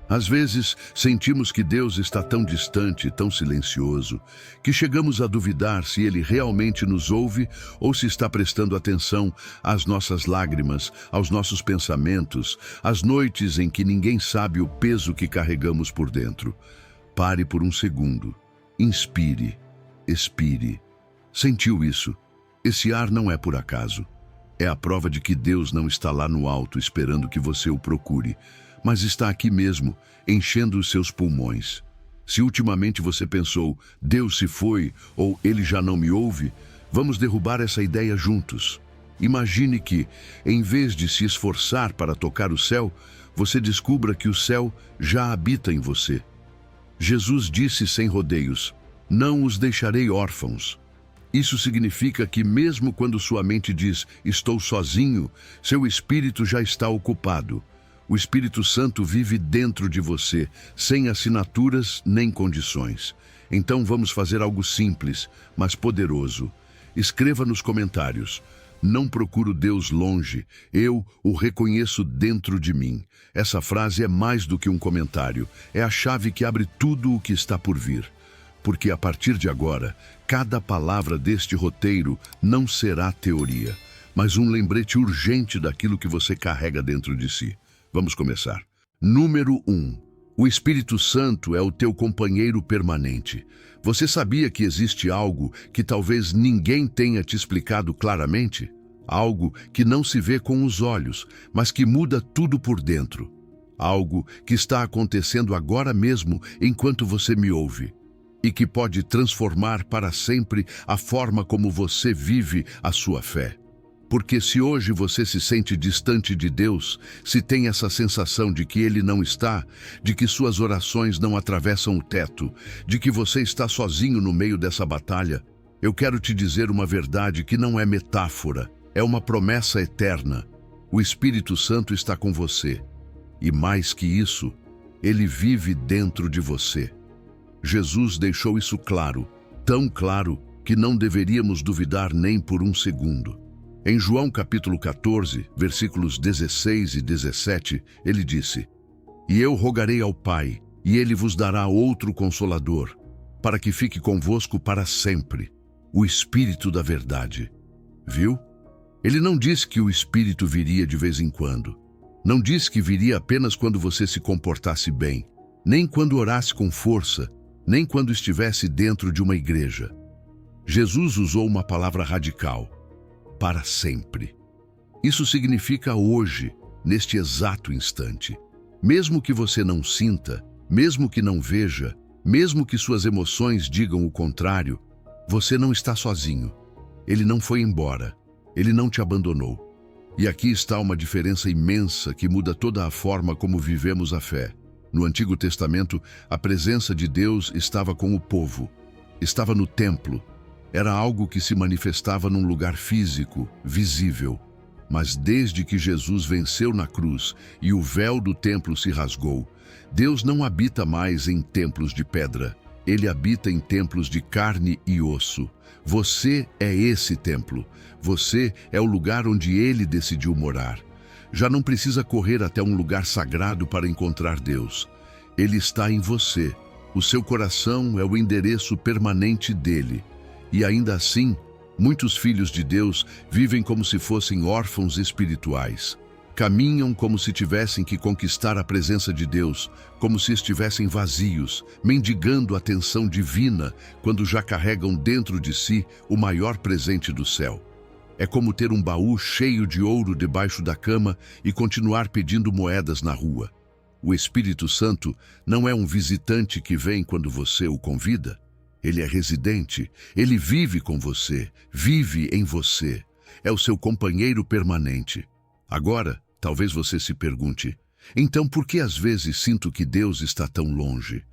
Às vezes, sentimos que Deus está tão distante, tão silencioso, que chegamos a duvidar se Ele realmente nos ouve ou se está prestando atenção às nossas lágrimas, aos nossos pensamentos, às noites em que ninguém sabe o peso que carregamos por dentro. Pare por um segundo. Inspire. Expire. Sentiu isso? Esse ar não é por acaso. É a prova de que Deus não está lá no alto esperando que você o procure, mas está aqui mesmo, enchendo os seus pulmões. Se ultimamente você pensou, Deus se foi ou Ele já não me ouve, vamos derrubar essa ideia juntos. Imagine que, em vez de se esforçar para tocar o céu, você descubra que o céu já habita em você. Jesus disse sem rodeios, não os deixarei órfãos. Isso significa que mesmo quando sua mente diz, estou sozinho, seu espírito já está ocupado. O Espírito Santo vive dentro de você, sem assinaturas nem condições. Então vamos fazer algo simples, mas poderoso. Escreva nos comentários. Não procuro Deus longe, eu o reconheço dentro de mim. Essa frase é mais do que um comentário, é a chave que abre tudo o que está por vir. Porque a partir de agora, cada palavra deste roteiro não será teoria, mas um lembrete urgente daquilo que você carrega dentro de si. Vamos começar. Número 1. O Espírito Santo é o teu companheiro permanente. Você sabia que existe algo que talvez ninguém tenha te explicado claramente? Algo que não se vê com os olhos, mas que muda tudo por dentro. Algo que está acontecendo agora mesmo enquanto você me ouve. E que pode transformar para sempre a forma como você vive a sua fé. Porque se hoje você se sente distante de Deus, se tem essa sensação de que Ele não está, de que suas orações não atravessam o teto, de que você está sozinho no meio dessa batalha, eu quero te dizer uma verdade que não é metáfora, é uma promessa eterna. O Espírito Santo está com você. E mais que isso, Ele vive dentro de você. Jesus deixou isso claro, tão claro que não deveríamos duvidar nem por um segundo. Em João capítulo 14, versículos 16 e 17, ele disse, E eu rogarei ao Pai, e Ele vos dará outro Consolador, para que fique convosco para sempre, o Espírito da verdade. Viu? Ele não disse que o Espírito viria de vez em quando. Não disse que viria apenas quando você se comportasse bem, nem quando orasse com força, nem quando estivesse dentro de uma igreja. Jesus usou uma palavra radical. Para sempre. Isso significa hoje, neste exato instante. Mesmo que você não sinta, mesmo que não veja, mesmo que suas emoções digam o contrário, você não está sozinho. Ele não foi embora. Ele não te abandonou. E aqui está uma diferença imensa que muda toda a forma como vivemos a fé. No Antigo Testamento, a presença de Deus estava com o povo. Estava no templo. Era algo que se manifestava num lugar físico, visível. Mas desde que Jesus venceu na cruz e o véu do templo se rasgou, Deus não habita mais em templos de pedra. Ele habita em templos de carne e osso. Você é esse templo. Você é o lugar onde Ele decidiu morar. Já não precisa correr até um lugar sagrado para encontrar Deus. Ele está em você. O seu coração é o endereço permanente dele. E ainda assim, muitos filhos de Deus vivem como se fossem órfãos espirituais. Caminham como se tivessem que conquistar a presença de Deus, como se estivessem vazios, mendigando a atenção divina, quando já carregam dentro de si o maior presente do céu. É como ter um baú cheio de ouro debaixo da cama e continuar pedindo moedas na rua. O Espírito Santo não é um visitante que vem quando você o convida. Ele é residente, ele vive com você, vive em você. É o seu companheiro permanente. Agora, talvez você se pergunte, então por que às vezes sinto que Deus está tão longe?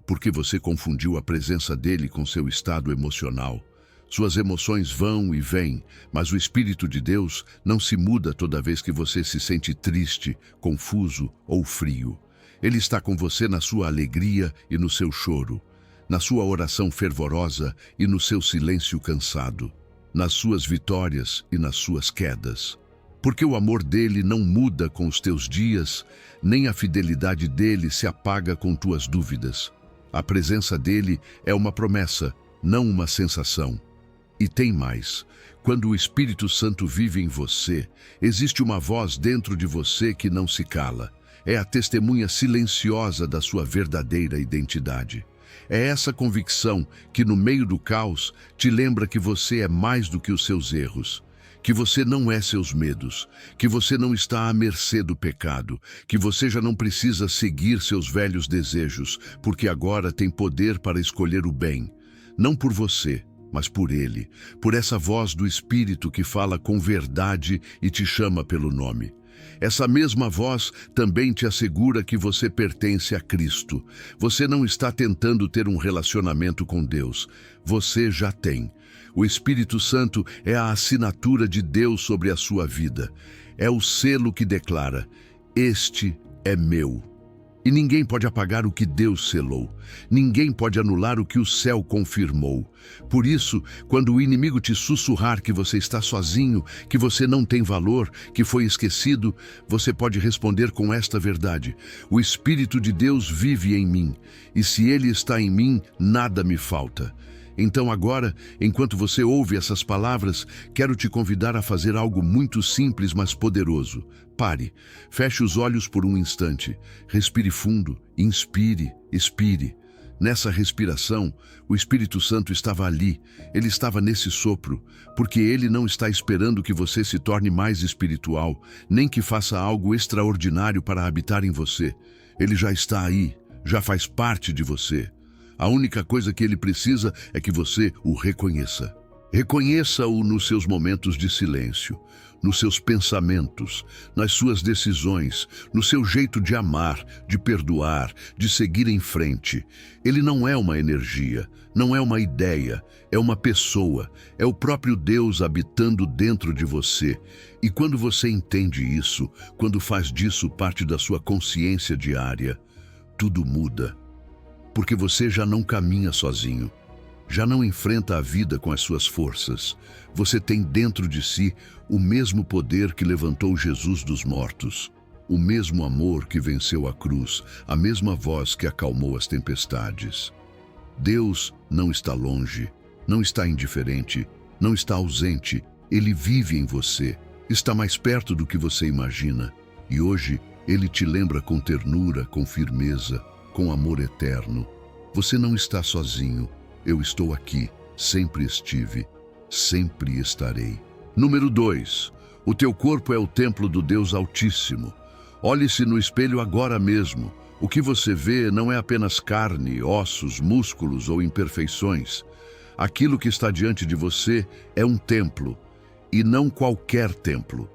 Porque você confundiu a presença dele com seu estado emocional. Suas emoções vão e vêm, mas o Espírito de Deus não se muda toda vez que você se sente triste, confuso ou frio. Ele está com você na sua alegria e no seu choro, na sua oração fervorosa e no seu silêncio cansado, nas suas vitórias e nas suas quedas. porque o amor dele não muda com os teus dias, nem a fidelidade dele se apaga com tuas dúvidas. A presença dele é uma promessa, não uma sensação. E tem mais. Quando o Espírito Santo vive em você, existe uma voz dentro de você que não se cala. É a testemunha silenciosa da sua verdadeira identidade. É essa convicção que, no meio do caos, te lembra que você é mais do que os seus erros, que você não é seus medos, que você não está à mercê do pecado, que você já não precisa seguir seus velhos desejos, porque agora tem poder para escolher o bem, não por você, mas por Ele, por essa voz do Espírito que fala com verdade e te chama pelo nome. Essa mesma voz também te assegura que você pertence a Cristo. Você não está tentando ter um relacionamento com Deus. Você já tem. O Espírito Santo é a assinatura de Deus sobre a sua vida. É o selo que declara: este é meu. E ninguém pode apagar o que Deus selou. Ninguém pode anular o que o céu confirmou. Por isso, quando o inimigo te sussurrar que você está sozinho, que você não tem valor, que foi esquecido, você pode responder com esta verdade: o Espírito de Deus vive em mim, e se Ele está em mim, nada me falta. Então agora, enquanto você ouve essas palavras, quero te convidar a fazer algo muito simples, mas poderoso. Pare, feche os olhos por um instante, respire fundo, inspire, expire. Nessa respiração, o Espírito Santo estava ali, ele estava nesse sopro, porque ele não está esperando que você se torne mais espiritual, nem que faça algo extraordinário para habitar em você. Ele já está aí, já faz parte de você. A única coisa que ele precisa é que você o reconheça. Reconheça-o nos seus momentos de silêncio, nos seus pensamentos, nas suas decisões, no seu jeito de amar, de perdoar, de seguir em frente. Ele não é uma energia, não é uma ideia, é uma pessoa, é o próprio Deus habitando dentro de você. E quando você entende isso, quando faz disso parte da sua consciência diária, tudo muda. Porque você já não caminha sozinho, já não enfrenta a vida com as suas forças. Você tem dentro de si o mesmo poder que levantou Jesus dos mortos, o mesmo amor que venceu a cruz, a mesma voz que acalmou as tempestades. Deus não está longe, não está indiferente, não está ausente. Ele vive em você, está mais perto do que você imagina. E hoje Ele te lembra com ternura, com firmeza, com amor eterno. Você não está sozinho. Eu estou aqui, sempre estive, sempre estarei. Número 2. O teu corpo é o templo do Deus Altíssimo. Olhe-se no espelho agora mesmo. O que você vê não é apenas carne, ossos, músculos ou imperfeições. Aquilo que está diante de você é um templo, e não qualquer templo.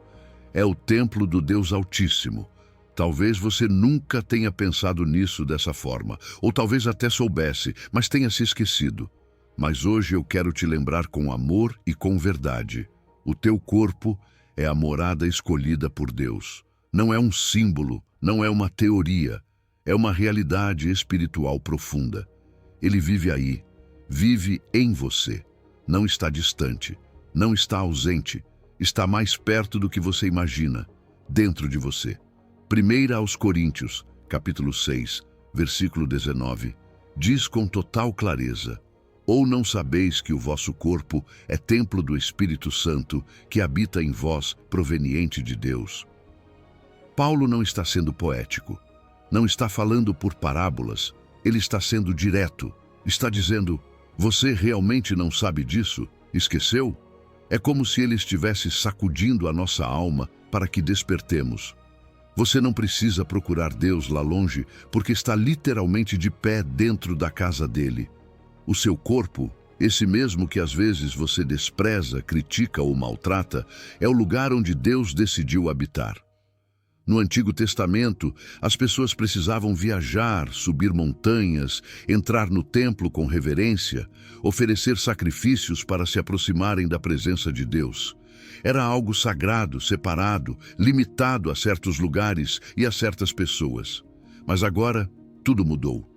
É o templo do Deus Altíssimo. Talvez você nunca tenha pensado nisso dessa forma, ou talvez até soubesse, mas tenha se esquecido. Mas hoje eu quero te lembrar com amor e com verdade. O teu corpo é a morada escolhida por Deus. Não é um símbolo, não é uma teoria, é uma realidade espiritual profunda. Ele vive aí, vive em você. Não está distante, não está ausente, está mais perto do que você imagina, dentro de você. 1 aos Coríntios, capítulo 6, versículo 19, diz com total clareza: ou não sabeis que o vosso corpo é templo do Espírito Santo, que habita em vós, proveniente de Deus? Paulo não está sendo poético, não está falando por parábolas, ele está sendo direto. Está dizendo: você realmente não sabe disso? Esqueceu? É como se ele estivesse sacudindo a nossa alma para que despertemos. Você não precisa procurar Deus lá longe, porque está literalmente de pé dentro da casa dele. O seu corpo, esse mesmo que às vezes você despreza, critica ou maltrata, é o lugar onde Deus decidiu habitar. No Antigo Testamento, as pessoas precisavam viajar, subir montanhas, entrar no templo com reverência, oferecer sacrifícios para se aproximarem da presença de Deus. Era algo sagrado, separado, limitado a certos lugares e a certas pessoas. Mas agora, tudo mudou.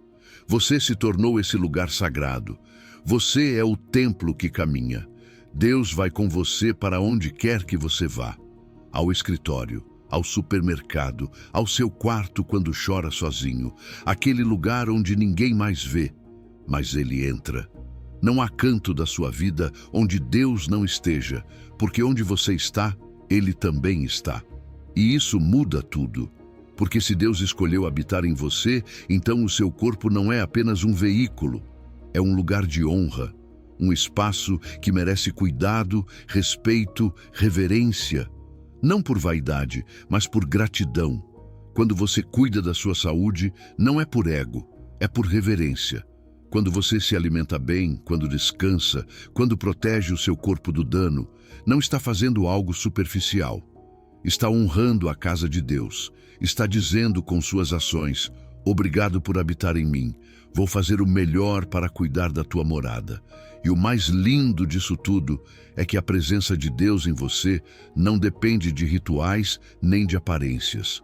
Você se tornou esse lugar sagrado. Você é o templo que caminha. Deus vai com você para onde quer que você vá. ao escritório, ao supermercado, ao seu quarto quando chora sozinho, aquele lugar onde ninguém mais vê, mas ele entra. Não há canto da sua vida onde Deus não esteja, porque onde você está, Ele também está. E isso muda tudo. Porque se Deus escolheu habitar em você, então o seu corpo não é apenas um veículo, é um lugar de honra, um espaço que merece cuidado, respeito, reverência. Não por vaidade, mas por gratidão. Quando você cuida da sua saúde, não é por ego, é por reverência. Quando você se alimenta bem, quando descansa, quando protege o seu corpo do dano, não está fazendo algo superficial. Está honrando a casa de Deus. Está dizendo com suas ações: obrigado por habitar em mim. Vou fazer o melhor para cuidar da tua morada. E o mais lindo disso tudo é que a presença de Deus em você não depende de rituais nem de aparências.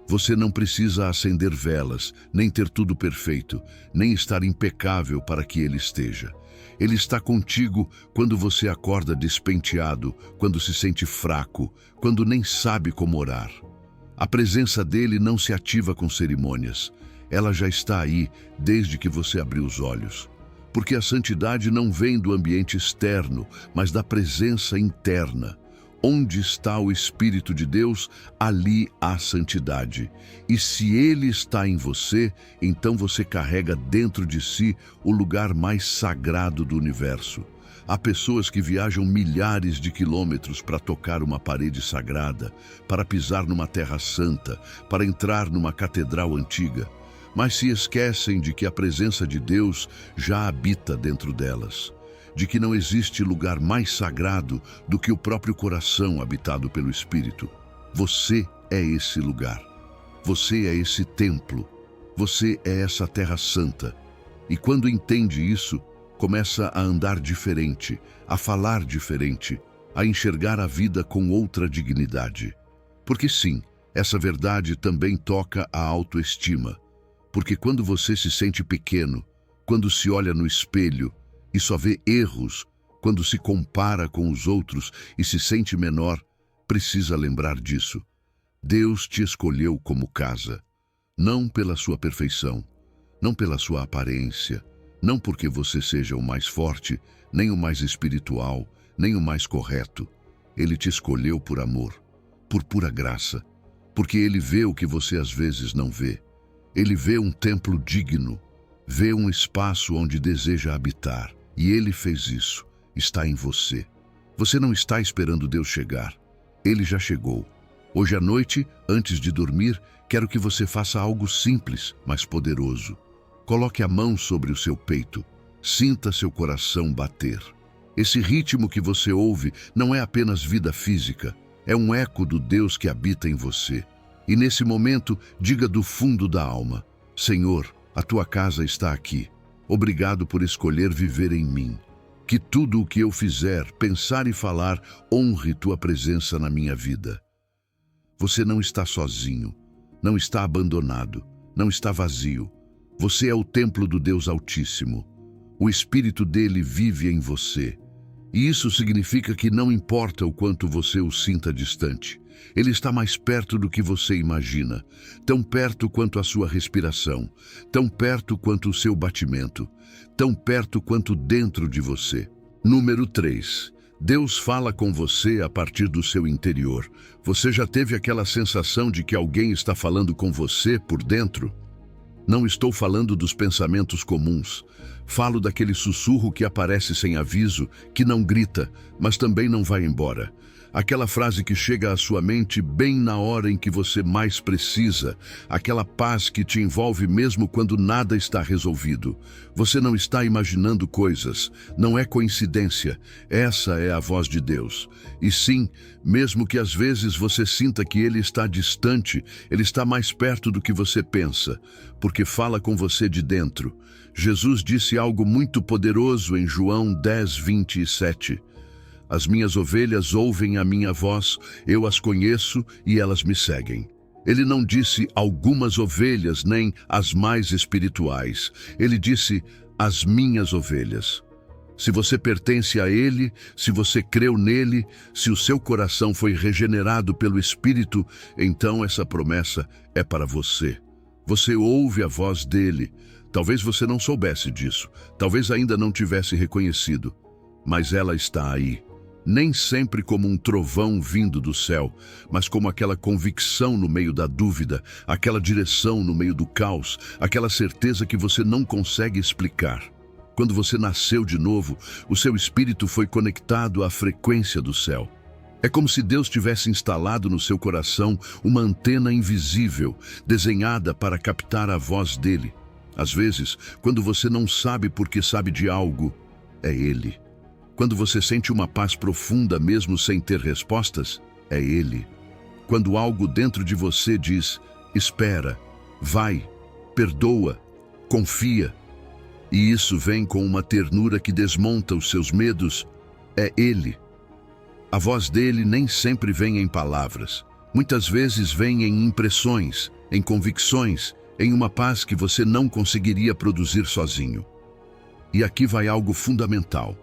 Você não precisa acender velas, nem ter tudo perfeito, nem estar impecável para que Ele esteja. Ele está contigo quando você acorda despenteado, quando se sente fraco, quando nem sabe como orar. A presença dele não se ativa com cerimônias. Ela já está aí desde que você abriu os olhos. Porque a santidade não vem do ambiente externo, mas da presença interna. Onde está o Espírito de Deus, ali há santidade. E se Ele está em você, então você carrega dentro de si o lugar mais sagrado do universo. Há pessoas que viajam milhares de quilômetros para tocar uma parede sagrada, para pisar numa terra santa, para entrar numa catedral antiga, mas se esquecem de que a presença de Deus já habita dentro delas. De que não existe lugar mais sagrado do que o próprio coração habitado pelo Espírito. Você é esse lugar. Você é esse templo. Você é essa terra santa. E quando entende isso, começa a andar diferente, a falar diferente, a enxergar a vida com outra dignidade. Porque sim, essa verdade também toca a autoestima. Porque quando você se sente pequeno, quando se olha no espelho, e só vê erros, quando se compara com os outros e se sente menor, precisa lembrar disso. Deus te escolheu como casa, não pela sua perfeição, não pela sua aparência, não porque você seja o mais forte, nem o mais espiritual, nem o mais correto. Ele te escolheu por amor, por pura graça, porque Ele vê o que você às vezes não vê. Ele vê um templo digno, vê um espaço onde deseja habitar. E Ele fez isso, está em você. Você não está esperando Deus chegar. Ele já chegou. Hoje à noite, antes de dormir, quero que você faça algo simples, mas poderoso. Coloque a mão sobre o seu peito. Sinta seu coração bater. Esse ritmo que você ouve não é apenas vida física, é um eco do Deus que habita em você. E nesse momento, diga do fundo da alma: Senhor, a tua casa está aqui. Obrigado por escolher viver em mim. Que tudo o que eu fizer, pensar e falar, honre tua presença na minha vida. Você não está sozinho, não está abandonado, não está vazio. Você é o templo do Deus Altíssimo. O Espírito dele vive em você. E isso significa que não importa o quanto você o sinta distante. Ele está mais perto do que você imagina, tão perto quanto a sua respiração, tão perto quanto o seu batimento, tão perto quanto dentro de você. Número 3. Deus fala com você a partir do seu interior. Você já teve aquela sensação de que alguém está falando com você por dentro? Não estou falando dos pensamentos comuns. Falo daquele sussurro que aparece sem aviso, que não grita, mas também não vai embora. Aquela frase que chega à sua mente bem na hora em que você mais precisa, aquela paz que te envolve mesmo quando nada está resolvido. Você não está imaginando coisas, não é coincidência, essa é a voz de Deus. E sim, mesmo que às vezes você sinta que Ele está distante, Ele está mais perto do que você pensa, porque fala com você de dentro. Jesus disse algo muito poderoso em João 10:27. As minhas ovelhas ouvem a minha voz, eu as conheço e elas me seguem. Ele não disse algumas ovelhas, nem as mais espirituais. Ele disse as minhas ovelhas. Se você pertence a Ele, se você creu nele, se o seu coração foi regenerado pelo Espírito, então essa promessa é para você. Você ouve a voz dele. Talvez você não soubesse disso, talvez ainda não tivesse reconhecido, mas ela está aí. Nem sempre como um trovão vindo do céu, mas como aquela convicção no meio da dúvida, aquela direção no meio do caos, aquela certeza que você não consegue explicar. Quando você nasceu de novo, o seu espírito foi conectado à frequência do céu. É como se Deus tivesse instalado no seu coração uma antena invisível, desenhada para captar a voz dele. Às vezes, quando você não sabe porque sabe de algo, é ele. Quando você sente uma paz profunda mesmo sem ter respostas, é ele. Quando algo dentro de você diz, espera, vai, perdoa, confia, e isso vem com uma ternura que desmonta os seus medos, é ele. A voz dele nem sempre vem em palavras. Muitas vezes vem em impressões, em convicções, em uma paz que você não conseguiria produzir sozinho. E aqui vai algo fundamental.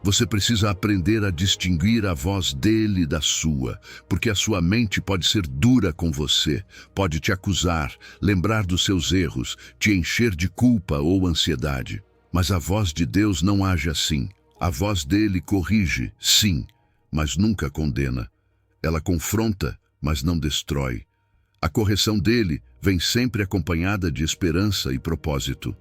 Você precisa aprender a distinguir a voz dele da sua, porque a sua mente pode ser dura com você, pode te acusar, lembrar dos seus erros, te encher de culpa ou ansiedade. Mas a voz de Deus não age assim. A voz dele corrige, sim, mas nunca condena. Ela confronta, mas não destrói. A correção dele vem sempre acompanhada de esperança e propósito.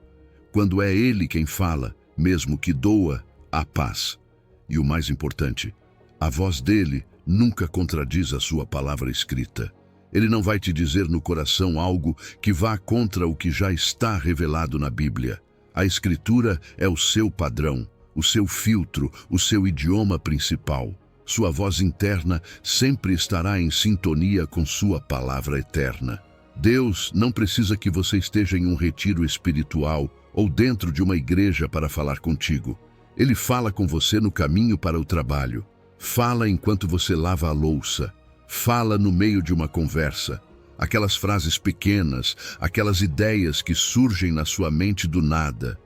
Quando é ele quem fala, mesmo que doa, há paz. E o mais importante, a voz dele nunca contradiz a sua palavra escrita. Ele não vai te dizer no coração algo que vá contra o que já está revelado na Bíblia. A Escritura é o seu padrão, o seu filtro, o seu idioma principal. Sua voz interna sempre estará em sintonia com sua palavra eterna. Deus não precisa que você esteja em um retiro espiritual ou dentro de uma igreja para falar contigo. Ele fala com você no caminho para o trabalho. Fala enquanto você lava a louça. Fala no meio de uma conversa. Aquelas frases pequenas, aquelas ideias que surgem na sua mente do nada,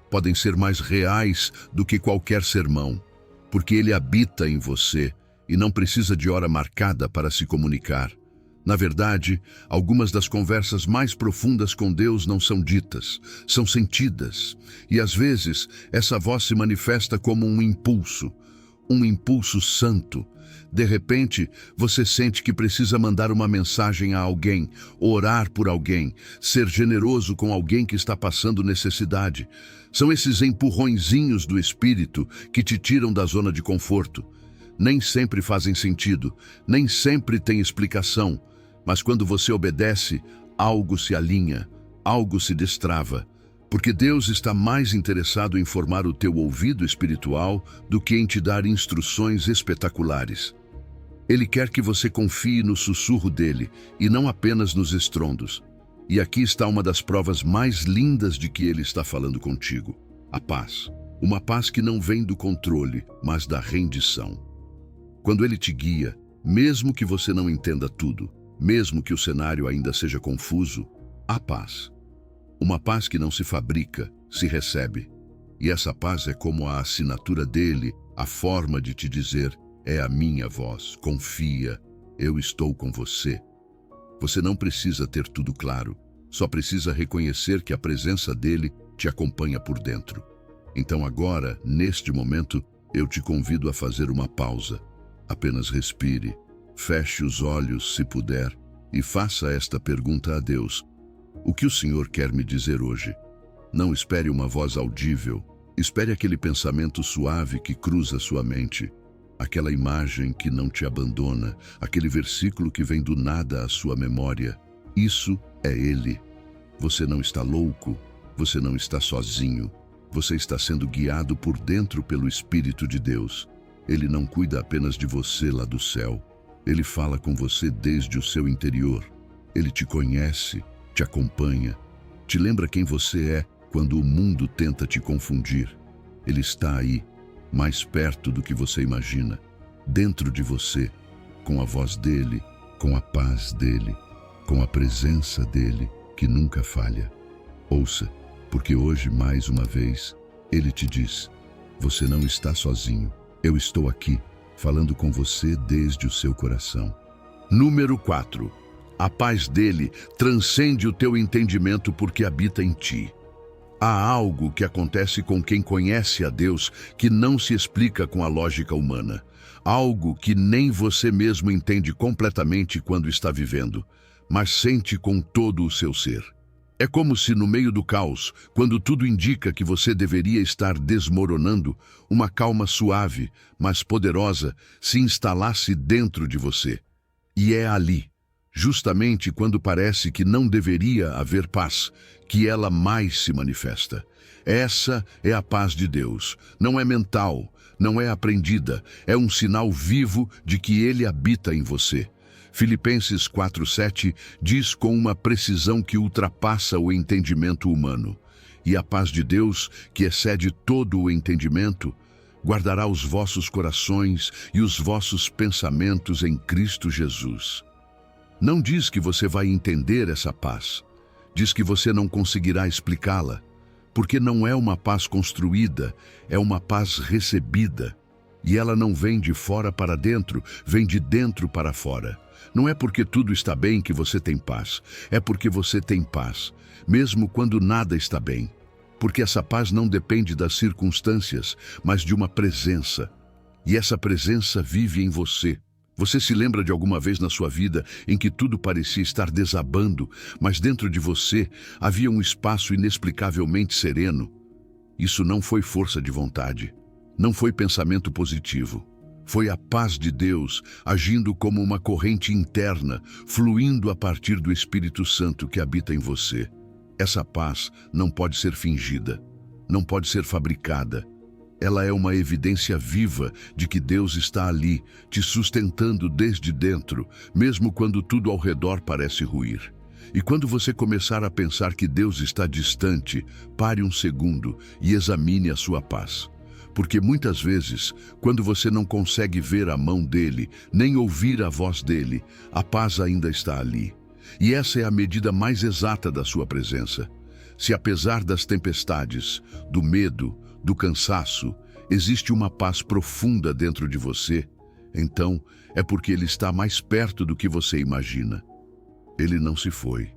podem ser mais reais do que qualquer sermão, porque ele habita em você e não precisa de hora marcada para se comunicar. Na verdade, algumas das conversas mais profundas com Deus não são ditas, são sentidas. E às vezes, essa voz se manifesta como um impulso santo. De repente, você sente que precisa mandar uma mensagem a alguém, orar por alguém, ser generoso com alguém que está passando necessidade. São esses empurrõezinhos do Espírito que te tiram da zona de conforto. Nem sempre fazem sentido, nem sempre tem explicação. Mas quando você obedece, algo se alinha, algo se destrava, porque Deus está mais interessado em formar o teu ouvido espiritual do que em te dar instruções espetaculares. Ele quer que você confie no sussurro dele e não apenas nos estrondos. E aqui está uma das provas mais lindas de que ele está falando contigo: a paz. Uma paz que não vem do controle, mas da rendição. Quando ele te guia, mesmo que você não entenda tudo, mesmo que o cenário ainda seja confuso, há paz. Uma paz que não se fabrica, se recebe. E essa paz é como a assinatura dele, a forma de te dizer, é a minha voz, confia, eu estou com você. Você não precisa ter tudo claro, só precisa reconhecer que a presença dele te acompanha por dentro. Então agora, neste momento, eu te convido a fazer uma pausa. Apenas respire. Feche os olhos, se puder, e faça esta pergunta a Deus: o que o Senhor quer me dizer hoje? Não espere uma voz audível, espere aquele pensamento suave que cruza sua mente, aquela imagem que não te abandona, aquele versículo que vem do nada à sua memória. Isso é Ele. Você não está louco, você não está sozinho, você está sendo guiado por dentro pelo Espírito de Deus. Ele não cuida apenas de você lá do céu. Ele fala com você desde o seu interior. Ele te conhece, te acompanha, te lembra quem você é quando o mundo tenta te confundir. Ele está aí, mais perto do que você imagina, dentro de você, com a voz dele, com a paz dele, com a presença dele, que nunca falha. Ouça, porque hoje, mais uma vez, ele te diz: Você não está sozinho. Eu estou aqui, falando com você desde o seu coração. Número 4. A paz dele transcende o teu entendimento porque habita em ti. Há algo que acontece com quem conhece a Deus que não se explica com a lógica humana. Algo que nem você mesmo entende completamente quando está vivendo, mas sente com todo o seu ser. É como se no meio do caos, quando tudo indica que você deveria estar desmoronando, uma calma suave, mas poderosa, se instalasse dentro de você. E é ali, justamente quando parece que não deveria haver paz, que ela mais se manifesta. Essa é a paz de Deus. Não é mental, não é aprendida, é um sinal vivo de que Ele habita em você. Filipenses 4:7 diz com uma precisão que ultrapassa o entendimento humano. E a paz de Deus, que excede todo o entendimento, guardará os vossos corações e os vossos pensamentos em Cristo Jesus. Não diz que você vai entender essa paz. Diz que você não conseguirá explicá-la, porque não é uma paz construída, é uma paz recebida. E ela não vem de fora para dentro, vem de dentro para fora. Não é porque tudo está bem que você tem paz, é porque você tem paz, mesmo quando nada está bem. Porque essa paz não depende das circunstâncias, mas de uma presença. E essa presença vive em você. Você se lembra de alguma vez na sua vida em que tudo parecia estar desabando, mas dentro de você havia um espaço inexplicavelmente sereno? Isso não foi força de vontade, não foi pensamento positivo. Foi a paz de Deus agindo como uma corrente interna, fluindo a partir do Espírito Santo que habita em você. Essa paz não pode ser fingida, não pode ser fabricada. Ela é uma evidência viva de que Deus está ali, te sustentando desde dentro, mesmo quando tudo ao redor parece ruir. E quando você começar a pensar que Deus está distante, pare um segundo e examine a sua paz. Porque muitas vezes, quando você não consegue ver a mão dele, nem ouvir a voz dele, a paz ainda está ali. E essa é a medida mais exata da sua presença. Se apesar das tempestades, do medo, do cansaço, existe uma paz profunda dentro de você, então é porque ele está mais perto do que você imagina. Ele não se foi.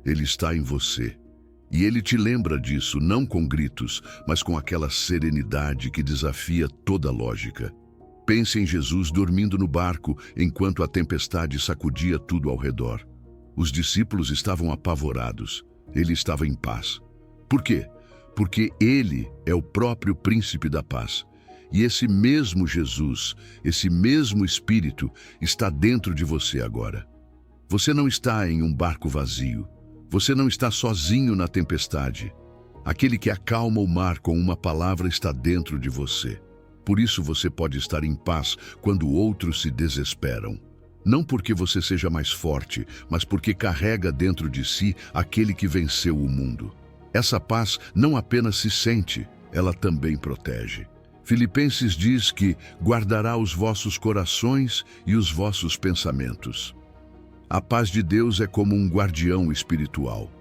Ele está em você. E ele te lembra disso, não com gritos, mas com aquela serenidade que desafia toda lógica. Pense em Jesus dormindo no barco enquanto a tempestade sacudia tudo ao redor. Os discípulos estavam apavorados. Ele estava em paz. Por quê? Porque ele é o próprio príncipe da paz. E esse mesmo Jesus, esse mesmo Espírito, está dentro de você agora. Você não está em um barco vazio. Você não está sozinho na tempestade. Aquele que acalma o mar com uma palavra está dentro de você. Por isso você pode estar em paz quando outros se desesperam. Não porque você seja mais forte, mas porque carrega dentro de si aquele que venceu o mundo. Essa paz não apenas se sente, ela também protege. Filipenses diz que guardará os vossos corações e os vossos pensamentos. A paz de Deus é como um guardião espiritual.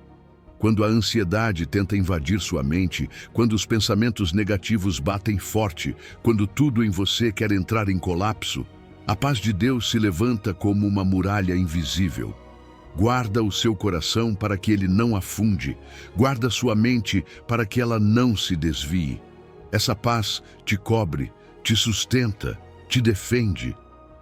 Quando a ansiedade tenta invadir sua mente, quando os pensamentos negativos batem forte, quando tudo em você quer entrar em colapso, a paz de Deus se levanta como uma muralha invisível. Guarda o seu coração para que ele não afunde. Guarda sua mente para que ela não se desvie. Essa paz te cobre, te sustenta, te defende.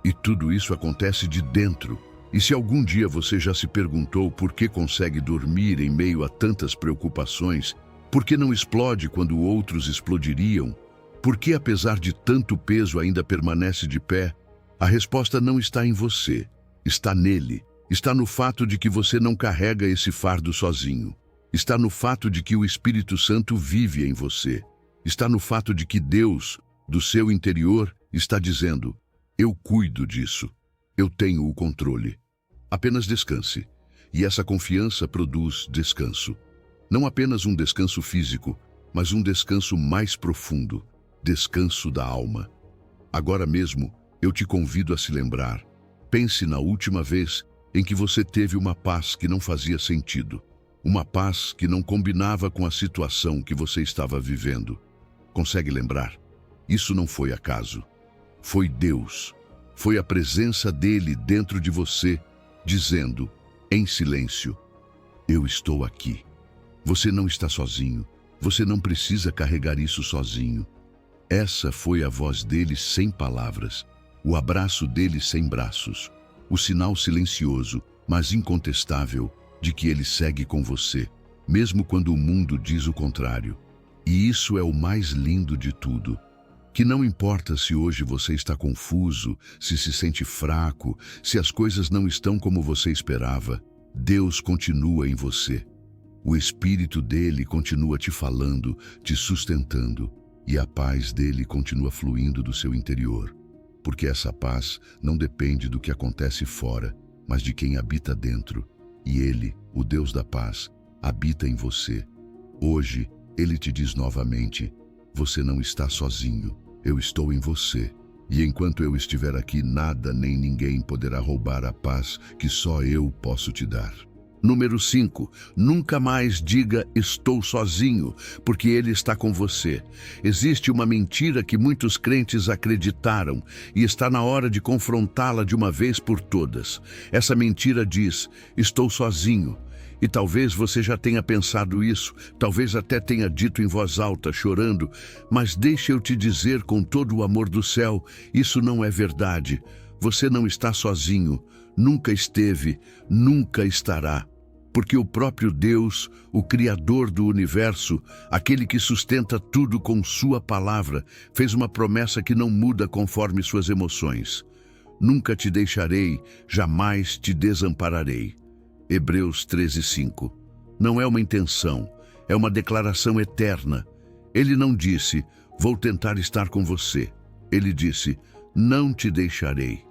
E tudo isso acontece de dentro. E se algum dia você já se perguntou por que consegue dormir em meio a tantas preocupações, por que não explode quando outros explodiriam, por que apesar de tanto peso ainda permanece de pé, a resposta não está em você, está nele. Está no fato de que você não carrega esse fardo sozinho. Está no fato de que o Espírito Santo vive em você. Está no fato de que Deus, do seu interior, está dizendo: eu cuido disso. Eu tenho o controle. Apenas descanse. E essa confiança produz descanso. Não apenas um descanso físico, mas um descanso mais profundo. Descanso da alma. Agora mesmo, eu te convido a se lembrar. Pense na última vez em que você teve uma paz que não fazia sentido. Uma paz que não combinava com a situação que você estava vivendo. Consegue lembrar? Isso não foi acaso. Foi Deus. Foi a presença dele dentro de você, dizendo, em silêncio, eu estou aqui. Você não está sozinho. Você não precisa carregar isso sozinho. Essa foi a voz dele sem palavras, o abraço dele sem braços, o sinal silencioso, mas incontestável, de que ele segue com você, mesmo quando o mundo diz o contrário. E isso é o mais lindo de tudo. Que não importa se hoje você está confuso, se sente fraco, se as coisas não estão como você esperava, Deus continua em você. O Espírito dele continua te falando, te sustentando, e a paz dele continua fluindo do seu interior. Porque essa paz não depende do que acontece fora, mas de quem habita dentro. E ele, o Deus da paz, habita em você. Hoje, ele te diz novamente, você não está sozinho, eu estou em você. E enquanto eu estiver aqui, nada nem ninguém poderá roubar a paz que só eu posso te dar. Número 5. Nunca mais diga estou sozinho, porque ele está com você. Existe uma mentira que muitos crentes acreditaram e está na hora de confrontá-la de uma vez por todas. Essa mentira diz, estou sozinho. E talvez você já tenha pensado isso, talvez até tenha dito em voz alta, chorando, mas deixa eu te dizer com todo o amor do céu, isso não é verdade. Você não está sozinho, nunca esteve, nunca estará. Porque o próprio Deus, o Criador do universo, aquele que sustenta tudo com sua palavra, fez uma promessa que não muda conforme suas emoções. Nunca te deixarei, jamais te desampararei. Hebreus 13:5. Não é uma intenção, é uma declaração eterna. Ele não disse, vou tentar estar com você. Ele disse, não te deixarei.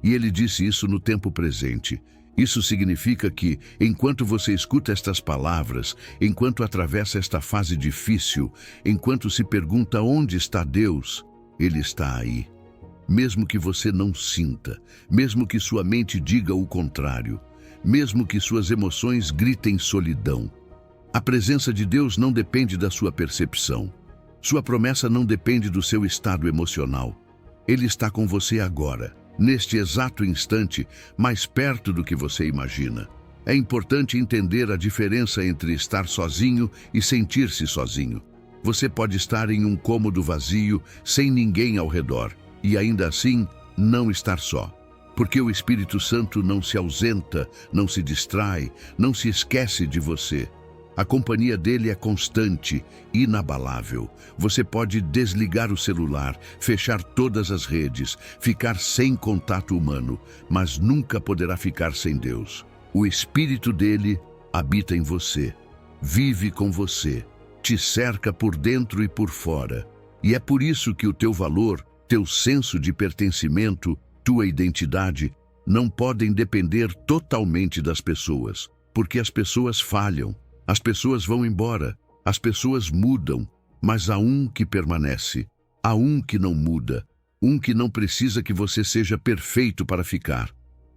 E ele disse isso no tempo presente. Isso significa que, enquanto você escuta estas palavras, enquanto atravessa esta fase difícil, enquanto se pergunta onde está Deus, Ele está aí. Mesmo que você não sinta, mesmo que sua mente diga o contrário, mesmo que suas emoções gritem solidão. A presença de Deus não depende da sua percepção. Sua promessa não depende do seu estado emocional. Ele está com você agora, neste exato instante, mais perto do que você imagina. É importante entender a diferença entre estar sozinho e sentir-se sozinho. Você pode estar em um cômodo vazio, sem ninguém ao redor, e ainda assim não estar só. Porque o Espírito Santo não se ausenta, não se distrai, não se esquece de você. A companhia dele é constante, inabalável. Você pode desligar o celular, fechar todas as redes, ficar sem contato humano, mas nunca poderá ficar sem Deus. O Espírito dele habita em você, vive com você, te cerca por dentro e por fora. E é por isso que o teu valor, teu senso de pertencimento, tua identidade, não podem depender totalmente das pessoas, porque as pessoas falham, as pessoas vão embora, as pessoas mudam, mas há um que permanece, há um que não muda, um que não precisa que você seja perfeito para ficar,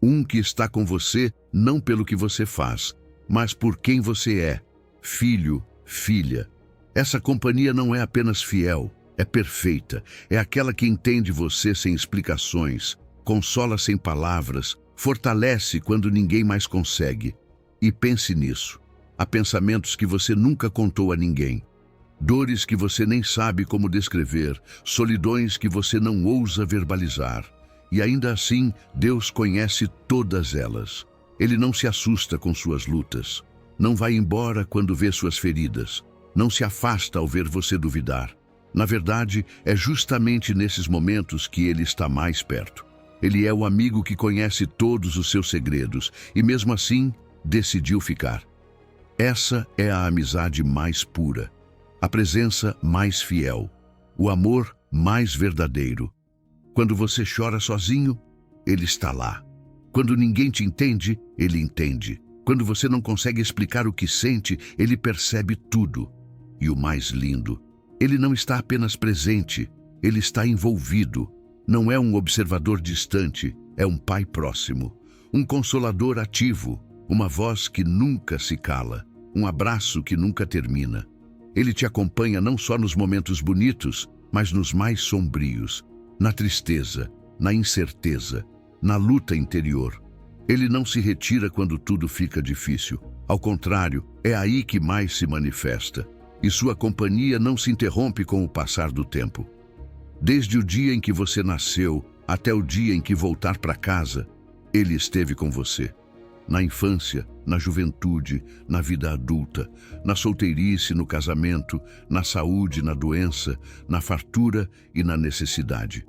um que está com você não pelo que você faz, mas por quem você é, filho, filha. Essa companhia não é apenas fiel, é perfeita, é aquela que entende você sem explicações, consola sem palavras, fortalece quando ninguém mais consegue. E pense nisso. Há pensamentos que você nunca contou a ninguém, dores que você nem sabe como descrever, solidões que você não ousa verbalizar. E ainda assim, Deus conhece todas elas. Ele não se assusta com suas lutas, não vai embora quando vê suas feridas, não se afasta ao ver você duvidar. Na verdade, é justamente nesses momentos que ele está mais perto. Ele é o amigo que conhece todos os seus segredos e, mesmo assim, decidiu ficar. Essa é a amizade mais pura, a presença mais fiel, o amor mais verdadeiro. Quando você chora sozinho, ele está lá. Quando ninguém te entende, ele entende. Quando você não consegue explicar o que sente, ele percebe tudo. E o mais lindo, ele não está apenas presente, ele está envolvido. Não é um observador distante, é um pai próximo, um consolador ativo, uma voz que nunca se cala, um abraço que nunca termina. Ele te acompanha não só nos momentos bonitos, mas nos mais sombrios, na tristeza, na incerteza, na luta interior. Ele não se retira quando tudo fica difícil. Ao contrário, é aí que mais se manifesta. E sua companhia não se interrompe com o passar do tempo. Desde o dia em que você nasceu até o dia em que voltar para casa, Ele esteve com você. Na infância, na juventude, na vida adulta, na solteirice, no casamento, na saúde, na doença, na fartura e na necessidade.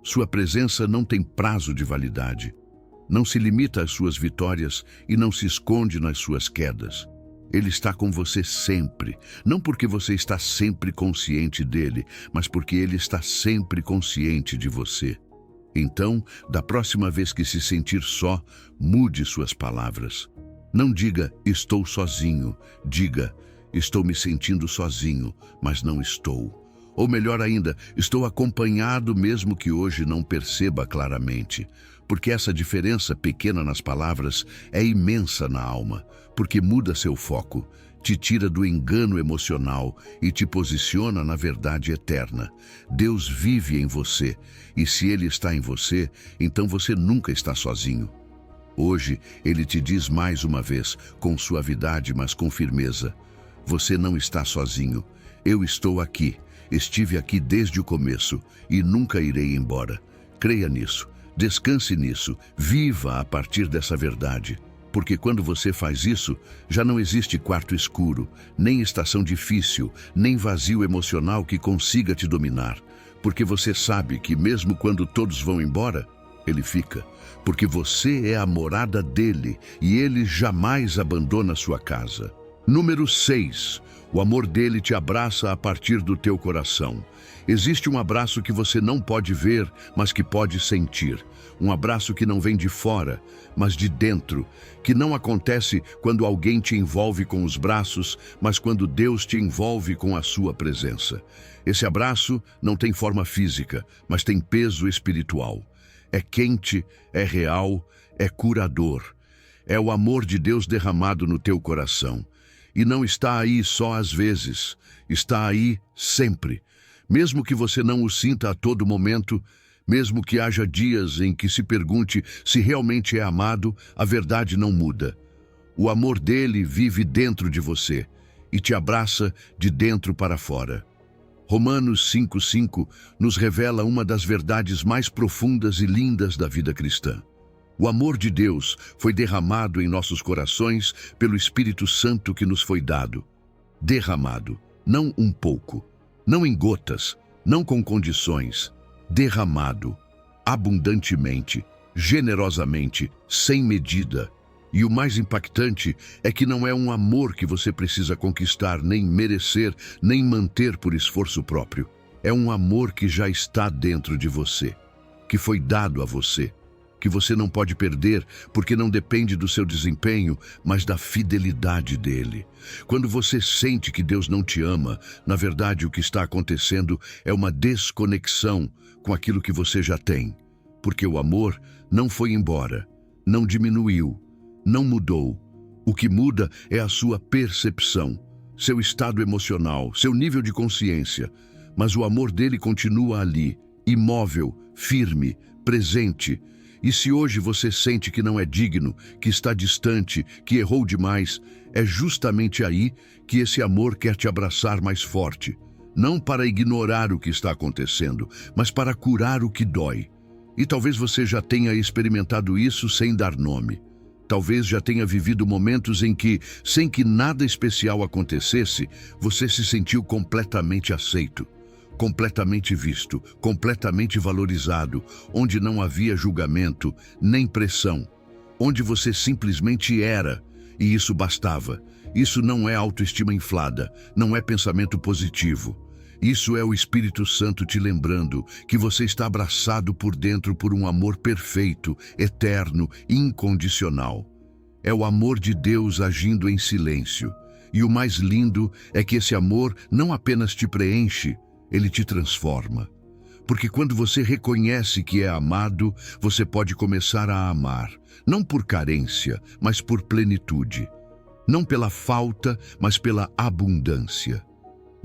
Sua presença não tem prazo de validade. Não se limita às suas vitórias e não se esconde nas suas quedas. Ele está com você sempre, não porque você está sempre consciente dele, mas porque ele está sempre consciente de você. Então, da próxima vez que se sentir só, mude suas palavras. Não diga, estou sozinho. Diga, estou me sentindo sozinho, mas não estou. Ou melhor ainda, estou acompanhado mesmo que hoje não perceba claramente. Porque essa diferença pequena nas palavras é imensa na alma, porque muda seu foco, te tira do engano emocional e te posiciona na verdade eterna. Deus vive em você, e se Ele está em você, então você nunca está sozinho. Hoje, Ele te diz mais uma vez, com suavidade, mas com firmeza: você não está sozinho. Eu estou aqui, estive aqui desde o começo e nunca irei embora. Creia nisso, descanse nisso, viva a partir dessa verdade. Porque quando você faz isso, já não existe quarto escuro, nem estação difícil, nem vazio emocional que consiga te dominar. Porque você sabe que mesmo quando todos vão embora, Ele fica. Porque você é a morada dele e Ele jamais abandona sua casa. Número 6. O amor dele te abraça a partir do teu coração. Existe um abraço que você não pode ver, mas que pode sentir. Um abraço que não vem de fora, mas de dentro, que não acontece quando alguém te envolve com os braços, mas quando Deus te envolve com a sua presença. Esse abraço não tem forma física, mas tem peso espiritual. É quente, é real, é curador. É o amor de Deus derramado no teu coração. E não está aí só às vezes, está aí sempre. Mesmo que você não o sinta a todo momento, mesmo que haja dias em que se pergunte se realmente é amado, a verdade não muda. O amor dele vive dentro de você e te abraça de dentro para fora. Romanos 5:5 nos revela uma das verdades mais profundas e lindas da vida cristã. O amor de Deus foi derramado em nossos corações pelo Espírito Santo que nos foi dado. Derramado, não um pouco, não em gotas, não com condições. Derramado, abundantemente, generosamente, sem medida. E o mais impactante é que não é um amor que você precisa conquistar, nem merecer, nem manter por esforço próprio. É um amor que já está dentro de você, que foi dado a você, que você não pode perder porque não depende do seu desempenho, mas da fidelidade dele. Quando você sente que Deus não te ama, na verdade o que está acontecendo é uma desconexão com aquilo que você já tem. Porque o amor não foi embora, não diminuiu, não mudou. O que muda é a sua percepção, seu estado emocional, seu nível de consciência. Mas o amor dele continua ali, imóvel, firme, presente. E se hoje você sente que não é digno, que está distante, que errou demais, é justamente aí que esse amor quer te abraçar mais forte. Não para ignorar o que está acontecendo, mas para curar o que dói. E talvez você já tenha experimentado isso sem dar nome. Talvez já tenha vivido momentos em que, sem que nada especial acontecesse, você se sentiu completamente aceito, completamente visto, completamente valorizado, onde não havia julgamento, nem pressão, onde você simplesmente era, e isso bastava. Isso não é autoestima inflada, não é pensamento positivo. Isso é o Espírito Santo te lembrando que você está abraçado por dentro por um amor perfeito, eterno, incondicional. É o amor de Deus agindo em silêncio. E o mais lindo é que esse amor não apenas te preenche, ele te transforma. Porque quando você reconhece que é amado, você pode começar a amar, não por carência, mas por plenitude. Não pela falta, mas pela abundância.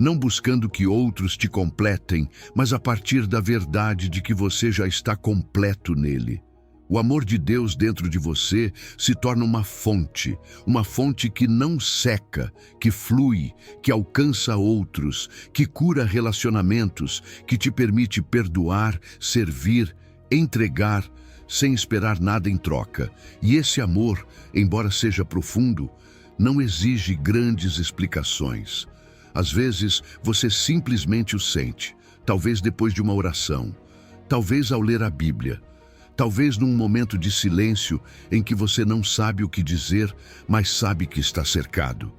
não buscando que outros te completem, mas a partir da verdade de que você já está completo nele. O amor de Deus dentro de você se torna uma fonte que não seca, que flui, que alcança outros, que cura relacionamentos, que te permite perdoar, servir, entregar, sem esperar nada em troca. E esse amor, embora seja profundo, não exige grandes explicações. Às vezes, você simplesmente o sente, talvez depois de uma oração, talvez ao ler a Bíblia, talvez num momento de silêncio em que você não sabe o que dizer, mas sabe que está cercado.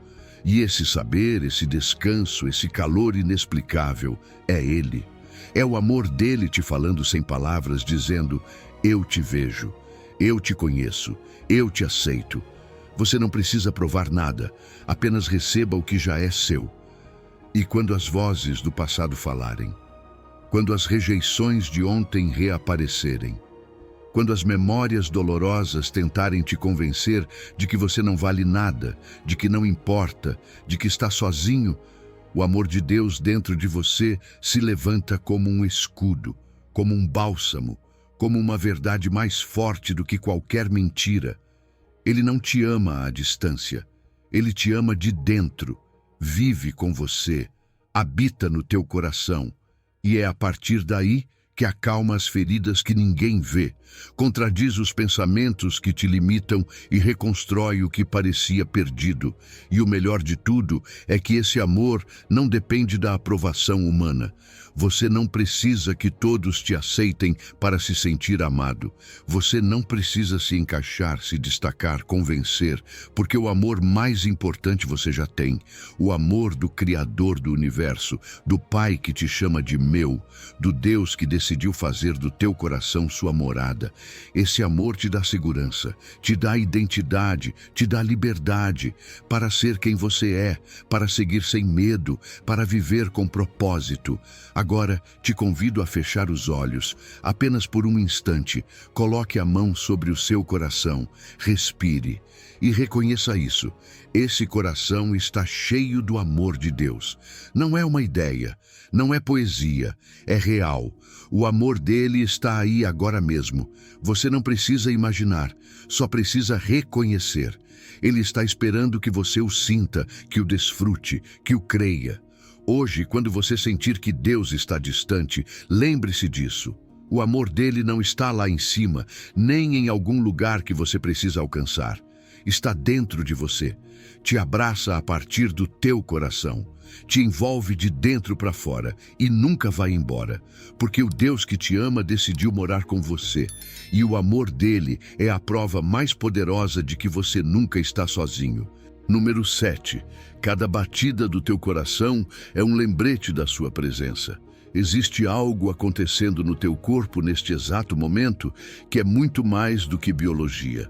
E esse saber, esse descanso, esse calor inexplicável é Ele. É o amor dele te falando sem palavras, dizendo: eu te vejo, eu te conheço, eu te aceito. Você não precisa provar nada, apenas receba o que já é seu. E quando as vozes do passado falarem, quando as rejeições de ontem reaparecerem, quando as memórias dolorosas tentarem te convencer de que você não vale nada, de que não importa, de que está sozinho, o amor de Deus dentro de você se levanta como um escudo, como um bálsamo, como uma verdade mais forte do que qualquer mentira. Ele não te ama à distância, ele te ama de dentro, vive com você, habita no teu coração, e é a partir daí que acalma as feridas que ninguém vê, contradiz os pensamentos que te limitam e reconstrói o que parecia perdido. E o melhor de tudo é que esse amor não depende da aprovação humana. Você não precisa que todos te aceitem para se sentir amado. Você não precisa se encaixar, se destacar, convencer, porque o amor mais importante você já tem. O amor do Criador do Universo, do Pai que te chama de meu, do Deus que decidiu fazer do teu coração sua morada. Esse amor te dá segurança, te dá identidade, te dá liberdade para ser quem você é, para seguir sem medo, para viver com propósito. Agora, te convido a fechar os olhos, apenas por um instante. Coloque a mão sobre o seu coração, respire e reconheça isso. Esse coração está cheio do amor de Deus. Não é uma ideia, não é poesia, é real. O amor dele está aí agora mesmo. Você não precisa imaginar, só precisa reconhecer. Ele está esperando que você o sinta, que o desfrute, que o creia. Hoje, quando você sentir que Deus está distante, lembre-se disso. O amor dele não está lá em cima, nem em algum lugar que você precisa alcançar. Está dentro de você. Te abraça a partir do teu coração. Te envolve de dentro para fora e nunca vai embora, porque o Deus que te ama decidiu morar com você. E o amor dele é a prova mais poderosa de que você nunca está sozinho. Número 7. Cada batida do teu coração é um lembrete da sua presença. Existe algo acontecendo no teu corpo neste exato momento que é muito mais do que biologia,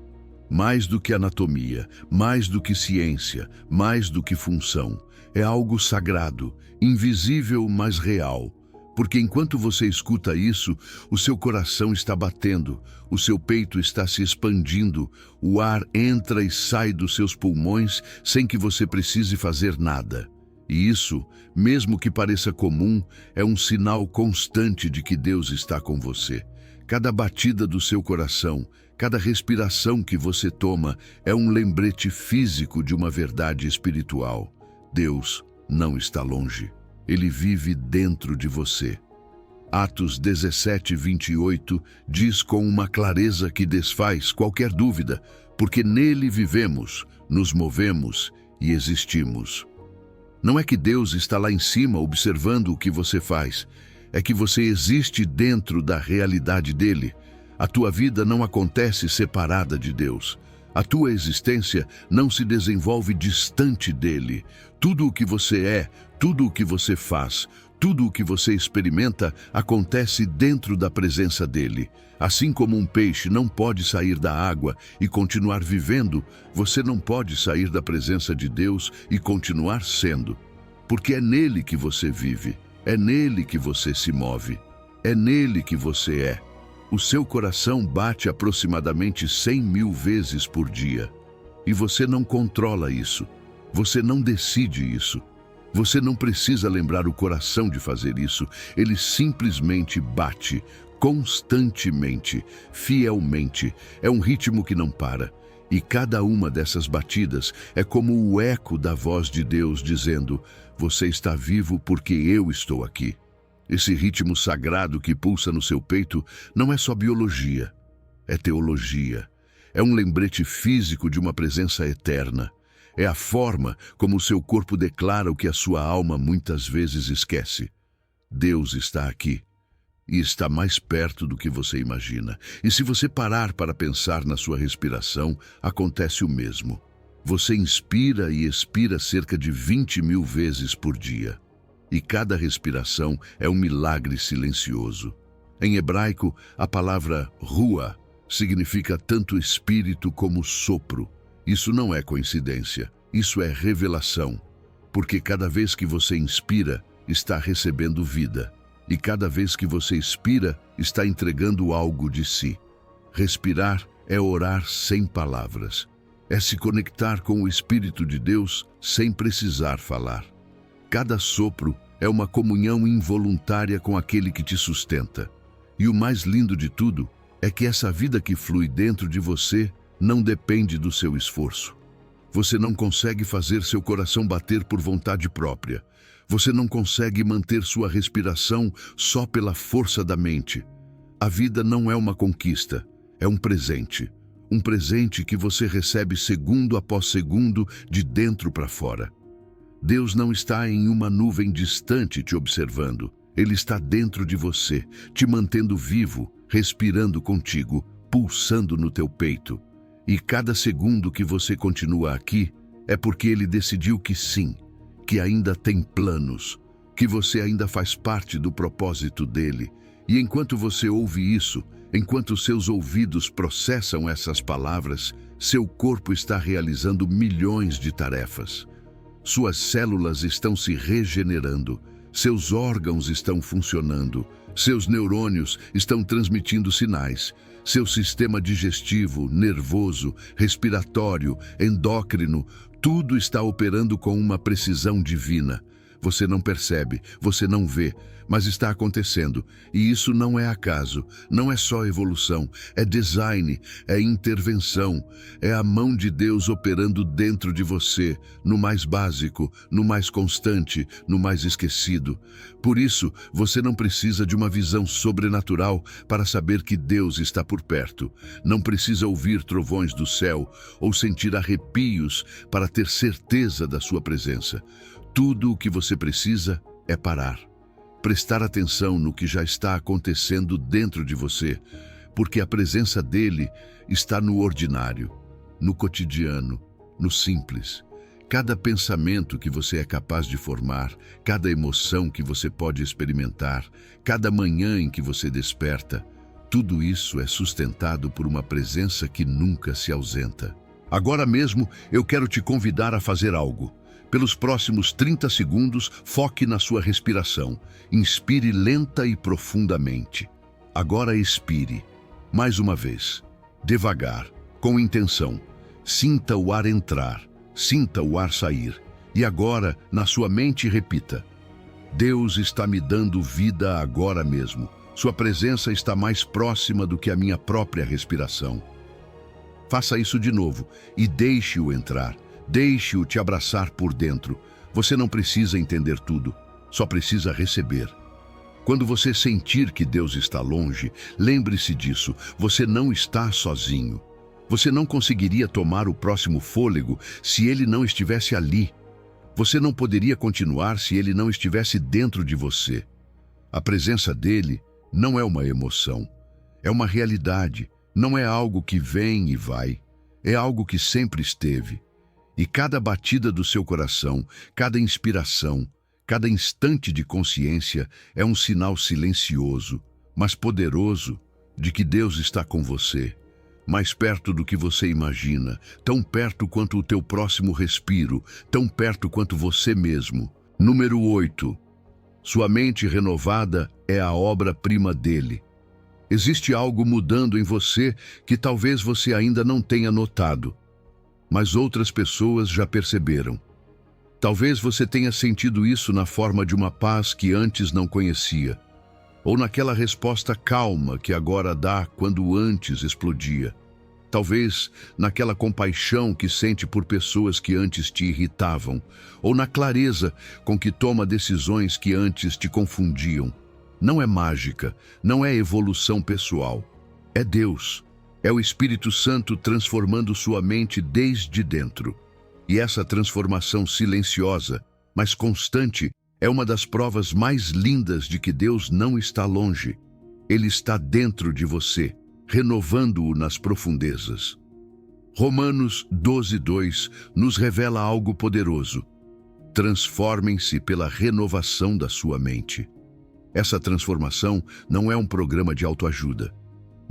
mais do que anatomia, mais do que ciência, mais do que função. É algo sagrado, invisível, mas real. Porque enquanto você escuta isso, o seu coração está batendo, o seu peito está se expandindo, o ar entra e sai dos seus pulmões sem que você precise fazer nada. E isso, mesmo que pareça comum, é um sinal constante de que Deus está com você. Cada batida do seu coração, cada respiração que você toma é um lembrete físico de uma verdade espiritual. Deus não está longe. Ele vive dentro de você. Atos 17:28 diz com uma clareza que desfaz qualquer dúvida, porque nele vivemos, nos movemos e existimos. Não é que Deus está lá em cima observando o que você faz, é que você existe dentro da realidade dele. A tua vida não acontece separada de Deus. A tua existência não se desenvolve distante dele. Tudo o que você é, tudo o que você faz, tudo o que você experimenta acontece dentro da presença dele. Assim como um peixe não pode sair da água e continuar vivendo, você não pode sair da presença de Deus e continuar sendo. Porque é nele que você vive, é nele que você se move, é nele que você é. O seu coração bate aproximadamente 100.000 vezes por dia. E você não controla isso. Você não decide isso. Você não precisa lembrar o coração de fazer isso, ele simplesmente bate, constantemente, fielmente. É um ritmo que não para. E cada uma dessas batidas é como o eco da voz de Deus dizendo: você está vivo porque eu estou aqui. Esse ritmo sagrado que pulsa no seu peito não é só biologia, é teologia. É um lembrete físico de uma presença eterna. É a forma como o seu corpo declara o que a sua alma muitas vezes esquece. Deus está aqui. E está mais perto do que você imagina. E se você parar para pensar na sua respiração, acontece o mesmo. Você inspira e expira cerca de 20.000 vezes por dia. E cada respiração é um milagre silencioso. Em hebraico, a palavra ruah significa tanto espírito como sopro. Isso não é coincidência, isso é revelação. Porque cada vez que você inspira, está recebendo vida. E cada vez que você expira, está entregando algo de si. Respirar é orar sem palavras. É se conectar com o Espírito de Deus sem precisar falar. Cada sopro é uma comunhão involuntária com aquele que te sustenta. E o mais lindo de tudo é que essa vida que flui dentro de você não depende do seu esforço. Você não consegue fazer seu coração bater por vontade própria. Você não consegue manter sua respiração só pela força da mente. A vida não é uma conquista, é um presente. Um presente que você recebe segundo após segundo, de dentro para fora. Deus não está em uma nuvem distante te observando. Ele está dentro de você, te mantendo vivo, respirando contigo, pulsando no teu peito. E cada segundo que você continua aqui, é porque Ele decidiu que sim, que ainda tem planos, que você ainda faz parte do propósito dele. E enquanto você ouve isso, enquanto seus ouvidos processam essas palavras, seu corpo está realizando milhões de tarefas. Suas células estão se regenerando, seus órgãos estão funcionando, seus neurônios estão transmitindo sinais, seu sistema digestivo, nervoso, respiratório, endócrino, tudo está operando com uma precisão divina. Você não percebe, você não vê, mas está acontecendo. E isso não é acaso, não é só evolução, é design, é intervenção, é a mão de Deus operando dentro de você, no mais básico, no mais constante, no mais esquecido. Por isso, você não precisa de uma visão sobrenatural para saber que Deus está por perto. Não precisa ouvir trovões do céu ou sentir arrepios para ter certeza da sua presença. Tudo o que você precisa é parar. Prestar atenção no que já está acontecendo dentro de você, porque a presença dele está no ordinário, no cotidiano, no simples. Cada pensamento que você é capaz de formar, cada emoção que você pode experimentar, cada manhã em que você desperta, tudo isso é sustentado por uma presença que nunca se ausenta. Agora mesmo eu quero te convidar a fazer algo. Pelos próximos 30 segundos, foque na sua respiração. Inspire lenta e profundamente. Agora expire. Mais uma vez. Devagar, com intenção. Sinta o ar entrar, sinta o ar sair. E agora, na sua mente, repita: Deus está me dando vida agora mesmo. Sua presença está mais próxima do que a minha própria respiração. Faça isso de novo e deixe-o entrar. Deixe-o te abraçar por dentro. Você não precisa entender tudo, só precisa receber. Quando você sentir que Deus está longe, lembre-se disso, você não está sozinho. Você não conseguiria tomar o próximo fôlego se Ele não estivesse ali. Você não poderia continuar se Ele não estivesse dentro de você. A presença dele não é uma emoção, é uma realidade, não é algo que vem e vai, é algo que sempre esteve. E cada batida do seu coração, cada inspiração, cada instante de consciência é um sinal silencioso, mas poderoso, de que Deus está com você, mais perto do que você imagina, tão perto quanto o teu próximo respiro, tão perto quanto você mesmo. Número 8. Sua mente renovada é a obra-prima dele. Existe algo mudando em você que talvez você ainda não tenha notado, mas outras pessoas já perceberam. Talvez você tenha sentido isso na forma de uma paz que antes não conhecia, ou naquela resposta calma que agora dá quando antes explodia. Talvez naquela compaixão que sente por pessoas que antes te irritavam, ou na clareza com que toma decisões que antes te confundiam. Não é mágica, não é evolução pessoal. É Deus, é o Espírito Santo transformando sua mente desde dentro. E essa transformação silenciosa, mas constante, é uma das provas mais lindas de que Deus não está longe. Ele está dentro de você, renovando-o nas profundezas. Romanos 12:2 nos revela algo poderoso. Transformem-se pela renovação da sua mente. Essa transformação não é um programa de autoajuda.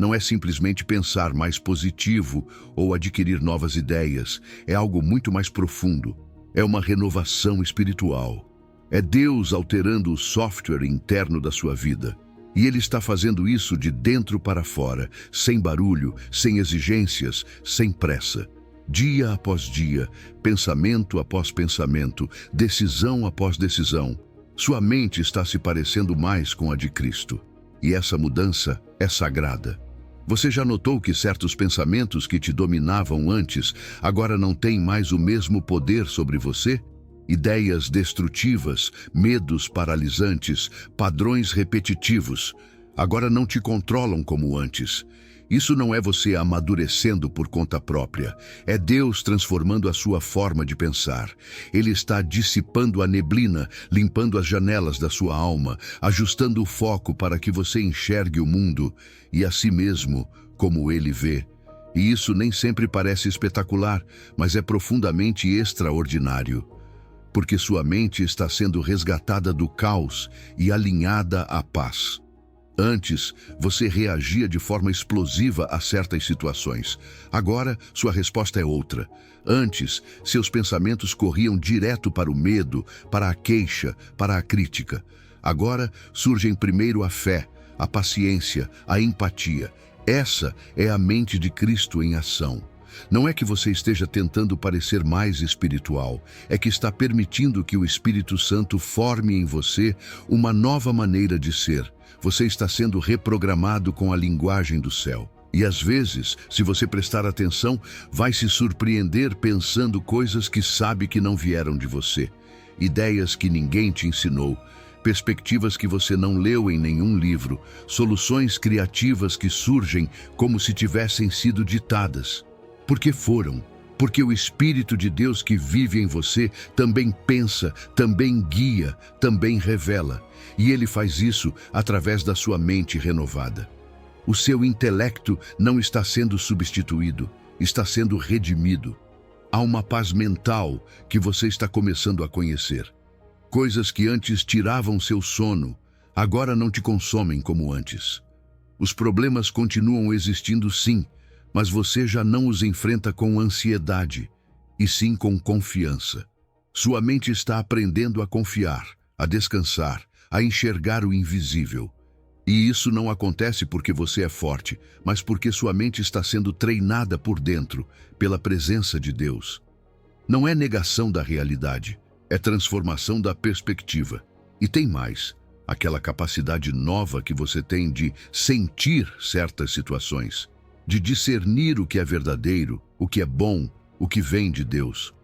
Não é simplesmente pensar mais positivo ou adquirir novas ideias. É algo muito mais profundo. É uma renovação espiritual. É Deus alterando o software interno da sua vida. E Ele está fazendo isso de dentro para fora, sem barulho, sem exigências, sem pressa. Dia após dia, pensamento após pensamento, decisão após decisão. Sua mente está se parecendo mais com a de Cristo. E essa mudança é sagrada. Você já notou que certos pensamentos que te dominavam antes agora não têm mais o mesmo poder sobre você? Ideias destrutivas, medos paralisantes, padrões repetitivos, agora não te controlam como antes. Isso não é você amadurecendo por conta própria. É Deus transformando a sua forma de pensar. Ele está dissipando a neblina, limpando as janelas da sua alma, ajustando o foco para que você enxergue o mundo e a si mesmo como Ele vê. E isso nem sempre parece espetacular, mas é profundamente extraordinário. Porque sua mente está sendo resgatada do caos e alinhada à paz. Antes, você reagia de forma explosiva a certas situações. Agora, sua resposta é outra. Antes, seus pensamentos corriam direto para o medo, para a queixa, para a crítica. Agora, surgem primeiro a fé, a paciência, a empatia. Essa é a mente de Cristo em ação. Não é que você esteja tentando parecer mais espiritual, é que está permitindo que o Espírito Santo forme em você uma nova maneira de ser. Você está sendo reprogramado com a linguagem do céu. E às vezes, se você prestar atenção, vai se surpreender pensando coisas que sabe que não vieram de você. Ideias que ninguém te ensinou, perspectivas que você não leu em nenhum livro, soluções criativas que surgem como se tivessem sido ditadas. Porque foram. Porque o Espírito de Deus que vive em você também pensa, também guia, também revela. E Ele faz isso através da sua mente renovada. O seu intelecto não está sendo substituído, está sendo redimido. Há uma paz mental que você está começando a conhecer. Coisas que antes tiravam seu sono, agora não te consomem como antes. Os problemas continuam existindo sim, mas você já não os enfrenta com ansiedade, e sim com confiança. Sua mente está aprendendo a confiar, a descansar, a enxergar o invisível. E isso não acontece porque você é forte, mas porque sua mente está sendo treinada por dentro, pela presença de Deus. Não é negação da realidade, é transformação da perspectiva. E tem mais, aquela capacidade nova que você tem de sentir certas situações, de discernir o que é verdadeiro, o que é bom, o que vem de Deus.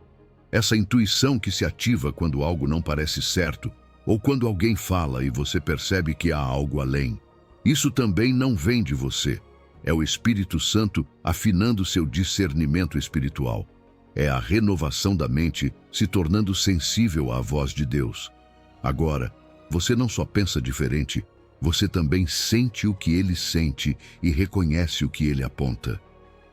Essa intuição que se ativa quando algo não parece certo, ou quando alguém fala e você percebe que há algo além. Isso também não vem de você. É o Espírito Santo afinando seu discernimento espiritual. É a renovação da mente se tornando sensível à voz de Deus. Agora, você não só pensa diferente, você também sente o que Ele sente e reconhece o que Ele aponta.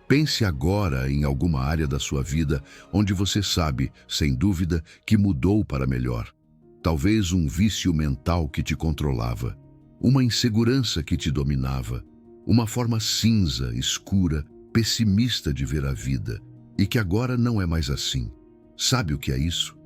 Pense agora em alguma área da sua vida onde você sabe, sem dúvida, que mudou para melhor. Talvez um vício mental que te controlava, uma insegurança que te dominava, uma forma cinza, escura, pessimista de ver a vida, e que agora não é mais assim. Sabe o que é isso?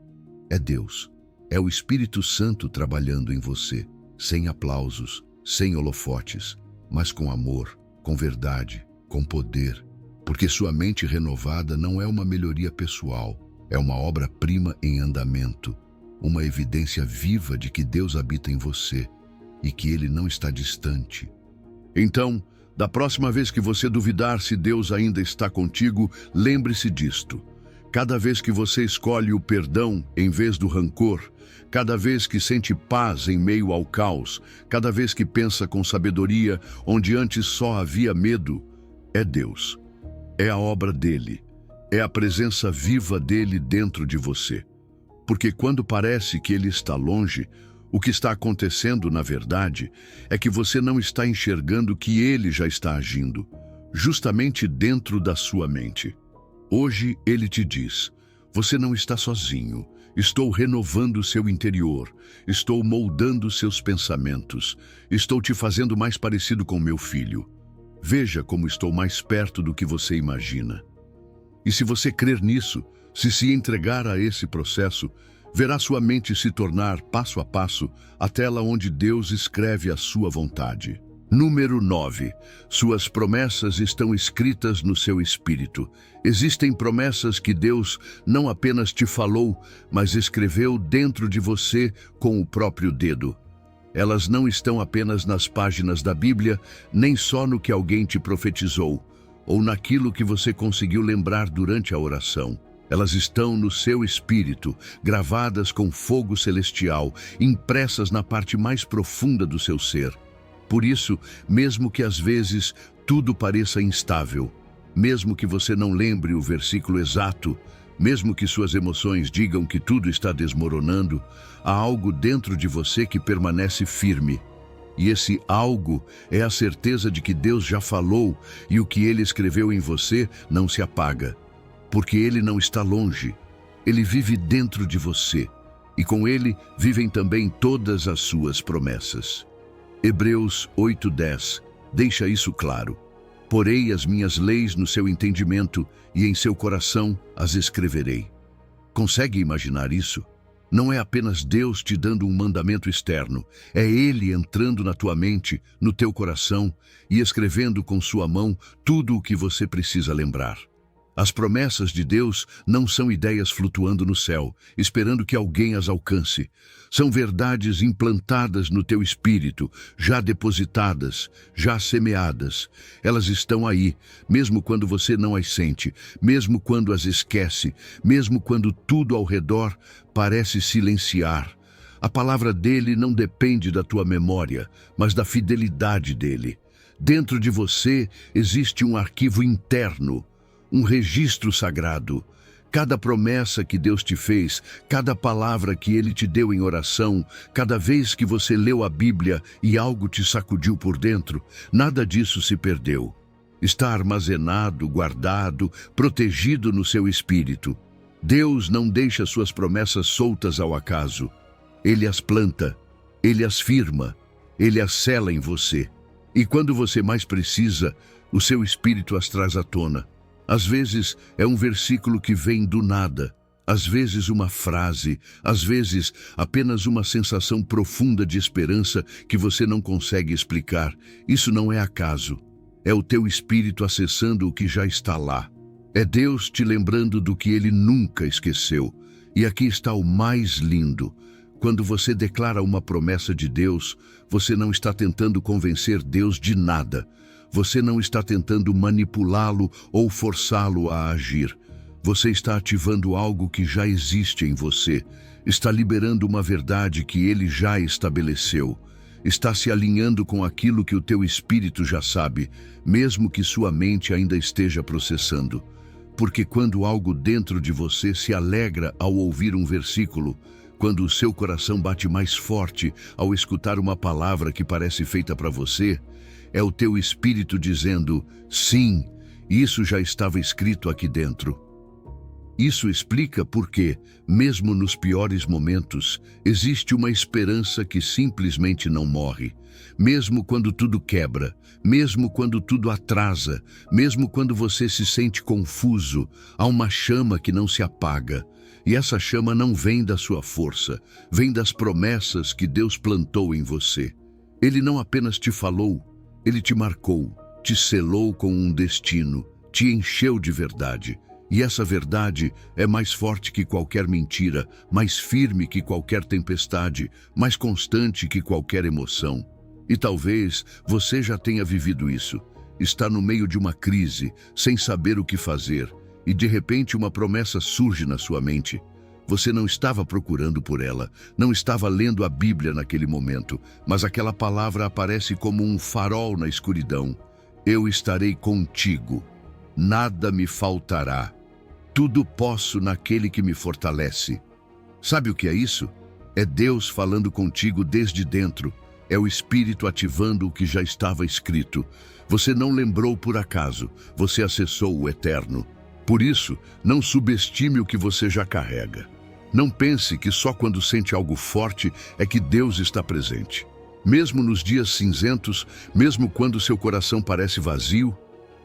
É Deus. É o Espírito Santo trabalhando em você, sem aplausos, sem holofotes, mas com amor, com verdade, com poder. Porque sua mente renovada não é uma melhoria pessoal, É uma obra-prima em andamento, uma evidência viva de que Deus habita em você e que Ele não está distante. Então, da próxima vez que você duvidar se Deus ainda está contigo, lembre-se disto. Cada vez que você escolhe o perdão em vez do rancor, cada vez que sente paz em meio ao caos, cada vez que pensa com sabedoria onde antes só havia medo, é Deus. É a obra dele. É a presença viva dele dentro de você. Porque quando parece que ele está longe, o que está acontecendo, na verdade, é que você não está enxergando que ele já está agindo, justamente dentro da sua mente. Hoje ele te diz: você não está sozinho. Estou renovando seu interior. Estou moldando seus pensamentos. Estou te fazendo mais parecido com meu filho. Veja como estou mais perto do que você imagina. E se você crer nisso, se entregar a esse processo, verá sua mente se tornar, passo a passo, a tela onde Deus escreve a sua vontade. Número 9. Suas promessas estão escritas no seu espírito. Existem promessas que Deus não apenas te falou, mas escreveu dentro de você com o próprio dedo. Elas não estão apenas nas páginas da Bíblia, nem só no que alguém te profetizou, ou naquilo que você conseguiu lembrar durante a oração. Elas estão no seu espírito, gravadas com fogo celestial, impressas na parte mais profunda do seu ser. Por isso, mesmo que às vezes tudo pareça instável, mesmo que você não lembre o versículo exato, mesmo que suas emoções digam que tudo está desmoronando, há algo dentro de você que permanece firme. E esse algo é a certeza de que Deus já falou e o que Ele escreveu em você não se apaga. Porque Ele não está longe, Ele vive dentro de você, e com Ele vivem também todas as suas promessas. Hebreus 8:10 deixa isso claro. Porei as minhas leis no seu entendimento e em seu coração as escreverei. Consegue imaginar isso? Não é apenas Deus te dando um mandamento externo, é Ele entrando na tua mente, no teu coração e escrevendo com sua mão tudo o que você precisa lembrar. As promessas de Deus não são ideias flutuando no céu, esperando que alguém as alcance. São verdades implantadas no teu espírito, já depositadas, já semeadas. Elas estão aí, mesmo quando você não as sente, mesmo quando as esquece, mesmo quando tudo ao redor parece silenciar. A palavra dele não depende da tua memória, mas da fidelidade dele. Dentro de você existe um arquivo interno, um registro sagrado. Cada promessa que Deus te fez, cada palavra que Ele te deu em oração, cada vez que você leu a Bíblia e algo te sacudiu por dentro, nada disso se perdeu. Está armazenado, guardado, protegido no seu espírito. Deus não deixa suas promessas soltas ao acaso. Ele as planta, Ele as firma, Ele as sela em você. E quando você mais precisa, o seu espírito as traz à tona. Às vezes é um versículo que vem do nada, às vezes uma frase, às vezes apenas uma sensação profunda de esperança que você não consegue explicar. Isso não é acaso. É o teu espírito acessando o que já está lá. É Deus te lembrando do que Ele nunca esqueceu. E aqui está o mais lindo. Quando você declara uma promessa de Deus, você não está tentando convencer Deus de nada. Você não está tentando manipulá-lo ou forçá-lo a agir. Você está ativando algo que já existe em você. Está liberando uma verdade que ele já estabeleceu. Está se alinhando com aquilo que o teu espírito já sabe, mesmo que sua mente ainda esteja processando. Porque quando algo dentro de você se alegra ao ouvir um versículo, quando o seu coração bate mais forte ao escutar uma palavra que parece feita para você, é o teu espírito dizendo: sim, isso já estava escrito aqui dentro. Isso explica porque, mesmo nos piores momentos, existe uma esperança que simplesmente não morre. Mesmo quando tudo quebra, mesmo quando tudo atrasa, mesmo quando você se sente confuso, há uma chama que não se apaga. E essa chama não vem da sua força, vem das promessas que Deus plantou em você. Ele não apenas te falou, Ele te marcou, te selou com um destino, te encheu de verdade. E essa verdade é mais forte que qualquer mentira, mais firme que qualquer tempestade, mais constante que qualquer emoção. E talvez você já tenha vivido isso. Está no meio de uma crise, sem saber o que fazer, e de repente uma promessa surge na sua mente. Você não estava procurando por ela, não estava lendo a Bíblia naquele momento, mas aquela palavra aparece como um farol na escuridão. Eu estarei contigo, nada me faltará. Tudo posso naquele que me fortalece. Sabe o que é isso? É Deus falando contigo desde dentro. É o Espírito ativando o que já estava escrito. Você não lembrou por acaso, você acessou o eterno. Por isso, não subestime o que você já carrega. Não pense que só quando sente algo forte é que Deus está presente. Mesmo nos dias cinzentos, mesmo quando seu coração parece vazio,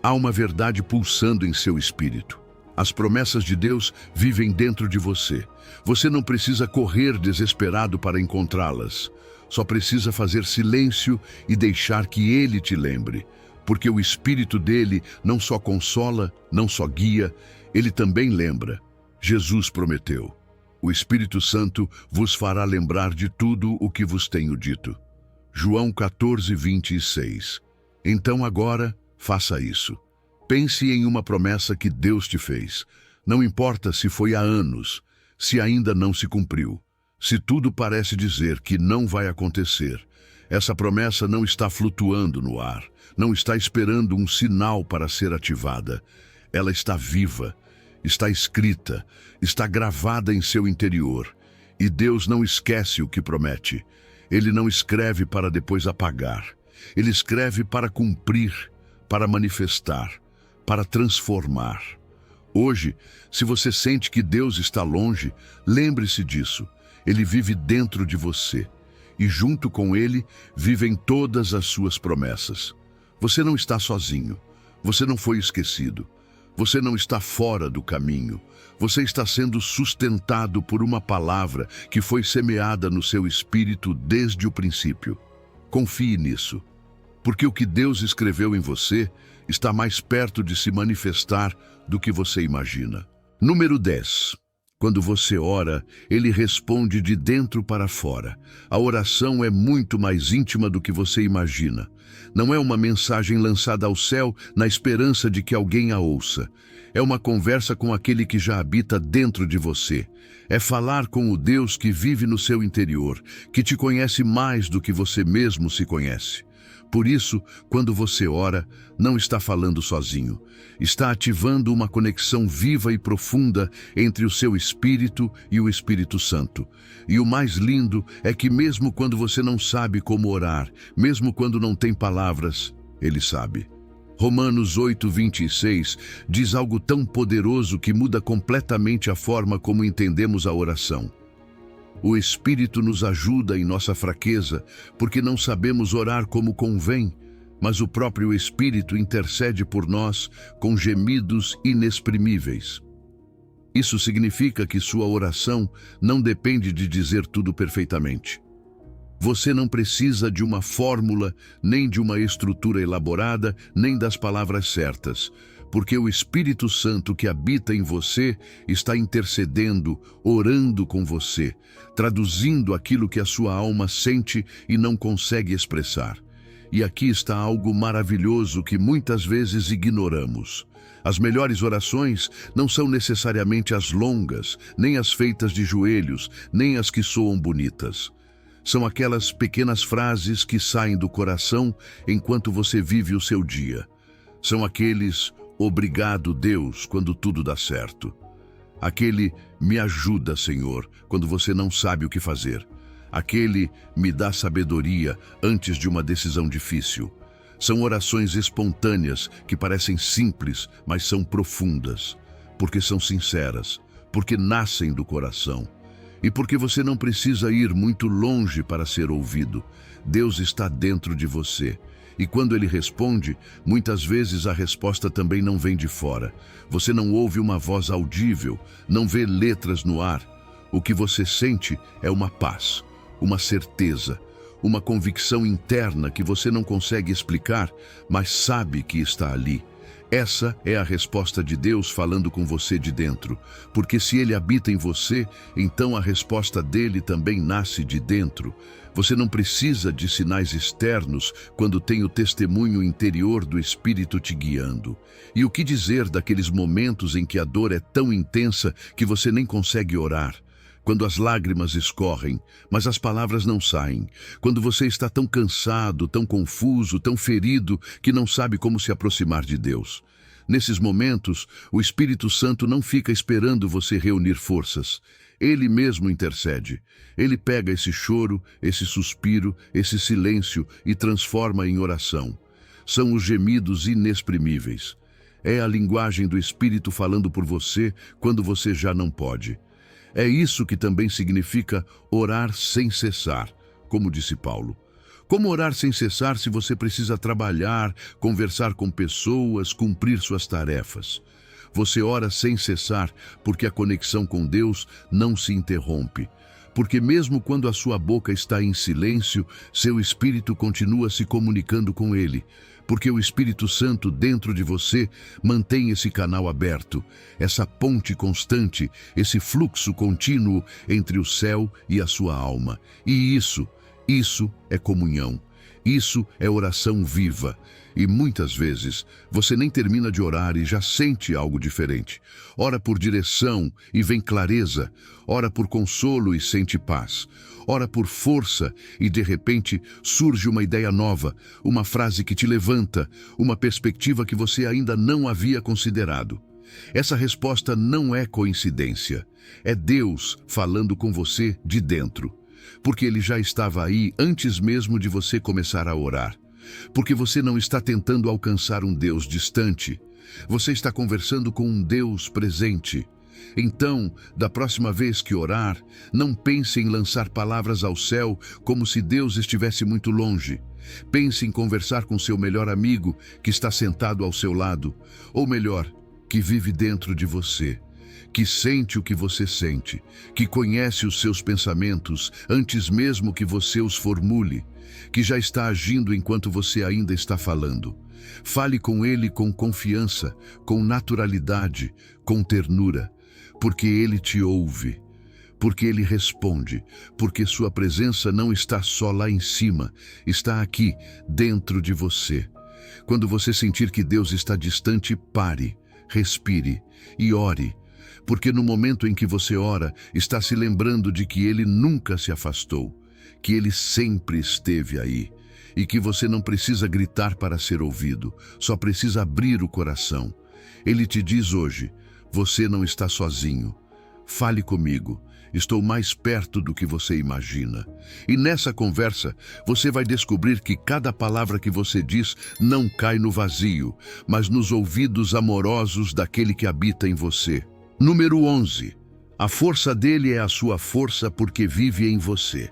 há uma verdade pulsando em seu espírito. As promessas de Deus vivem dentro de você. Você não precisa correr desesperado para encontrá-las. Só precisa fazer silêncio e deixar que Ele te lembre. Porque o Espírito dele não só consola, não só guia, Ele também lembra. Jesus prometeu: o Espírito Santo vos fará lembrar de tudo o que vos tenho dito. João 14:26. Então agora, faça isso. Pense em uma promessa que Deus te fez. Não importa se foi há anos, se ainda não se cumpriu, se tudo parece dizer que não vai acontecer. Essa promessa não está flutuando no ar, não está esperando um sinal para ser ativada. Ela está viva, está escrita, está gravada em seu interior. E Deus não esquece o que promete. Ele não escreve para depois apagar. Ele escreve para cumprir, para manifestar, para transformar. Hoje, se você sente que Deus está longe, lembre-se disso. Ele vive dentro de você. E junto com Ele, vivem todas as suas promessas. Você não está sozinho. Você não foi esquecido. Você não está fora do caminho. Você está sendo sustentado por uma palavra que foi semeada no seu espírito desde o princípio. Confie nisso. Porque o que Deus escreveu em você está mais perto de se manifestar do que você imagina. Número 10. Quando você ora, Ele responde de dentro para fora. A oração é muito mais íntima do que você imagina. Não é uma mensagem lançada ao céu na esperança de que alguém a ouça. É uma conversa com aquele que já habita dentro de você. É falar com o Deus que vive no seu interior, que te conhece mais do que você mesmo se conhece. Por isso, quando você ora, não está falando sozinho. Está ativando uma conexão viva e profunda entre o seu espírito e o Espírito Santo. E o mais lindo é que mesmo quando você não sabe como orar, mesmo quando não tem palavras, Ele sabe. Romanos 8:26 diz algo tão poderoso que muda completamente a forma como entendemos a oração. O Espírito nos ajuda em nossa fraqueza, porque não sabemos orar como convém, mas o próprio Espírito intercede por nós com gemidos inexprimíveis. Isso significa que sua oração não depende de dizer tudo perfeitamente. Você não precisa de uma fórmula, nem de uma estrutura elaborada, nem das palavras certas, porque o Espírito Santo que habita em você está intercedendo, orando com você, traduzindo aquilo que a sua alma sente e não consegue expressar. E aqui está algo maravilhoso que muitas vezes ignoramos. As melhores orações não são necessariamente as longas, nem as feitas de joelhos, nem as que soam bonitas. São aquelas pequenas frases que saem do coração enquanto você vive o seu dia. São aqueles "Obrigado, Deus", quando tudo dá certo. Aquele "Me ajuda, Senhor", quando você não sabe o que fazer. Aquele "Me dá sabedoria" antes de uma decisão difícil. São orações espontâneas que parecem simples, mas são profundas, porque são sinceras, porque nascem do coração. E porque você não precisa ir muito longe para ser ouvido. Deus está dentro de você. E quando Ele responde, muitas vezes a resposta também não vem de fora. Você não ouve uma voz audível, não vê letras no ar. O que você sente é uma paz, uma certeza, uma convicção interna que você não consegue explicar, mas sabe que está ali. Essa é a resposta de Deus falando com você de dentro, porque se Ele habita em você, então a resposta dele também nasce de dentro. Você não precisa de sinais externos quando tem o testemunho interior do Espírito te guiando. E o que dizer daqueles momentos em que a dor é tão intensa que você nem consegue orar? Quando as lágrimas escorrem, mas as palavras não saem. Quando você está tão cansado, tão confuso, tão ferido, que não sabe como se aproximar de Deus. Nesses momentos, o Espírito Santo não fica esperando você reunir forças. Ele mesmo intercede. Ele pega esse choro, esse suspiro, esse silêncio e transforma em oração. São os gemidos inexprimíveis. É a linguagem do Espírito falando por você quando você já não pode. É isso que também significa orar sem cessar, como disse Paulo. Como orar sem cessar se você precisa trabalhar, conversar com pessoas, cumprir suas tarefas? Você ora sem cessar porque a conexão com Deus não se interrompe. Porque mesmo quando a sua boca está em silêncio, seu espírito continua se comunicando com Ele. Porque o Espírito Santo dentro de você mantém esse canal aberto, essa ponte constante, esse fluxo contínuo entre o céu e a sua alma. E isso é comunhão. Isso é oração viva. E muitas vezes você nem termina de orar e já sente algo diferente. Ora por direção e vem clareza. Ora por consolo e sente paz. Ora por força e de repente surge uma ideia nova, uma frase que te levanta, uma perspectiva que você ainda não havia considerado. Essa resposta não é coincidência. É Deus falando com você de dentro. Porque Ele já estava aí antes mesmo de você começar a orar. Porque você não está tentando alcançar um Deus distante. Você está conversando com um Deus presente. Então, da próxima vez que orar, não pense em lançar palavras ao céu como se Deus estivesse muito longe. Pense em conversar com seu melhor amigo que está sentado ao seu lado, ou melhor, que vive dentro de você, que sente o que você sente, que conhece os seus pensamentos antes mesmo que você os formule, que já está agindo enquanto você ainda está falando. Fale com ele com confiança, com naturalidade, com ternura, porque ele te ouve, porque ele responde, porque sua presença não está só lá em cima, está aqui, dentro de você. Quando você sentir que Deus está distante, pare, respire e ore, porque no momento em que você ora, está se lembrando de que Ele nunca se afastou, que Ele sempre esteve aí, e que você não precisa gritar para ser ouvido, só precisa abrir o coração. Ele te diz hoje: você não está sozinho. Fale comigo. Estou mais perto do que você imagina. E nessa conversa, você vai descobrir que cada palavra que você diz não cai no vazio, mas nos ouvidos amorosos daquele que habita em você. Número 11. A força dele é a sua força porque vive em você.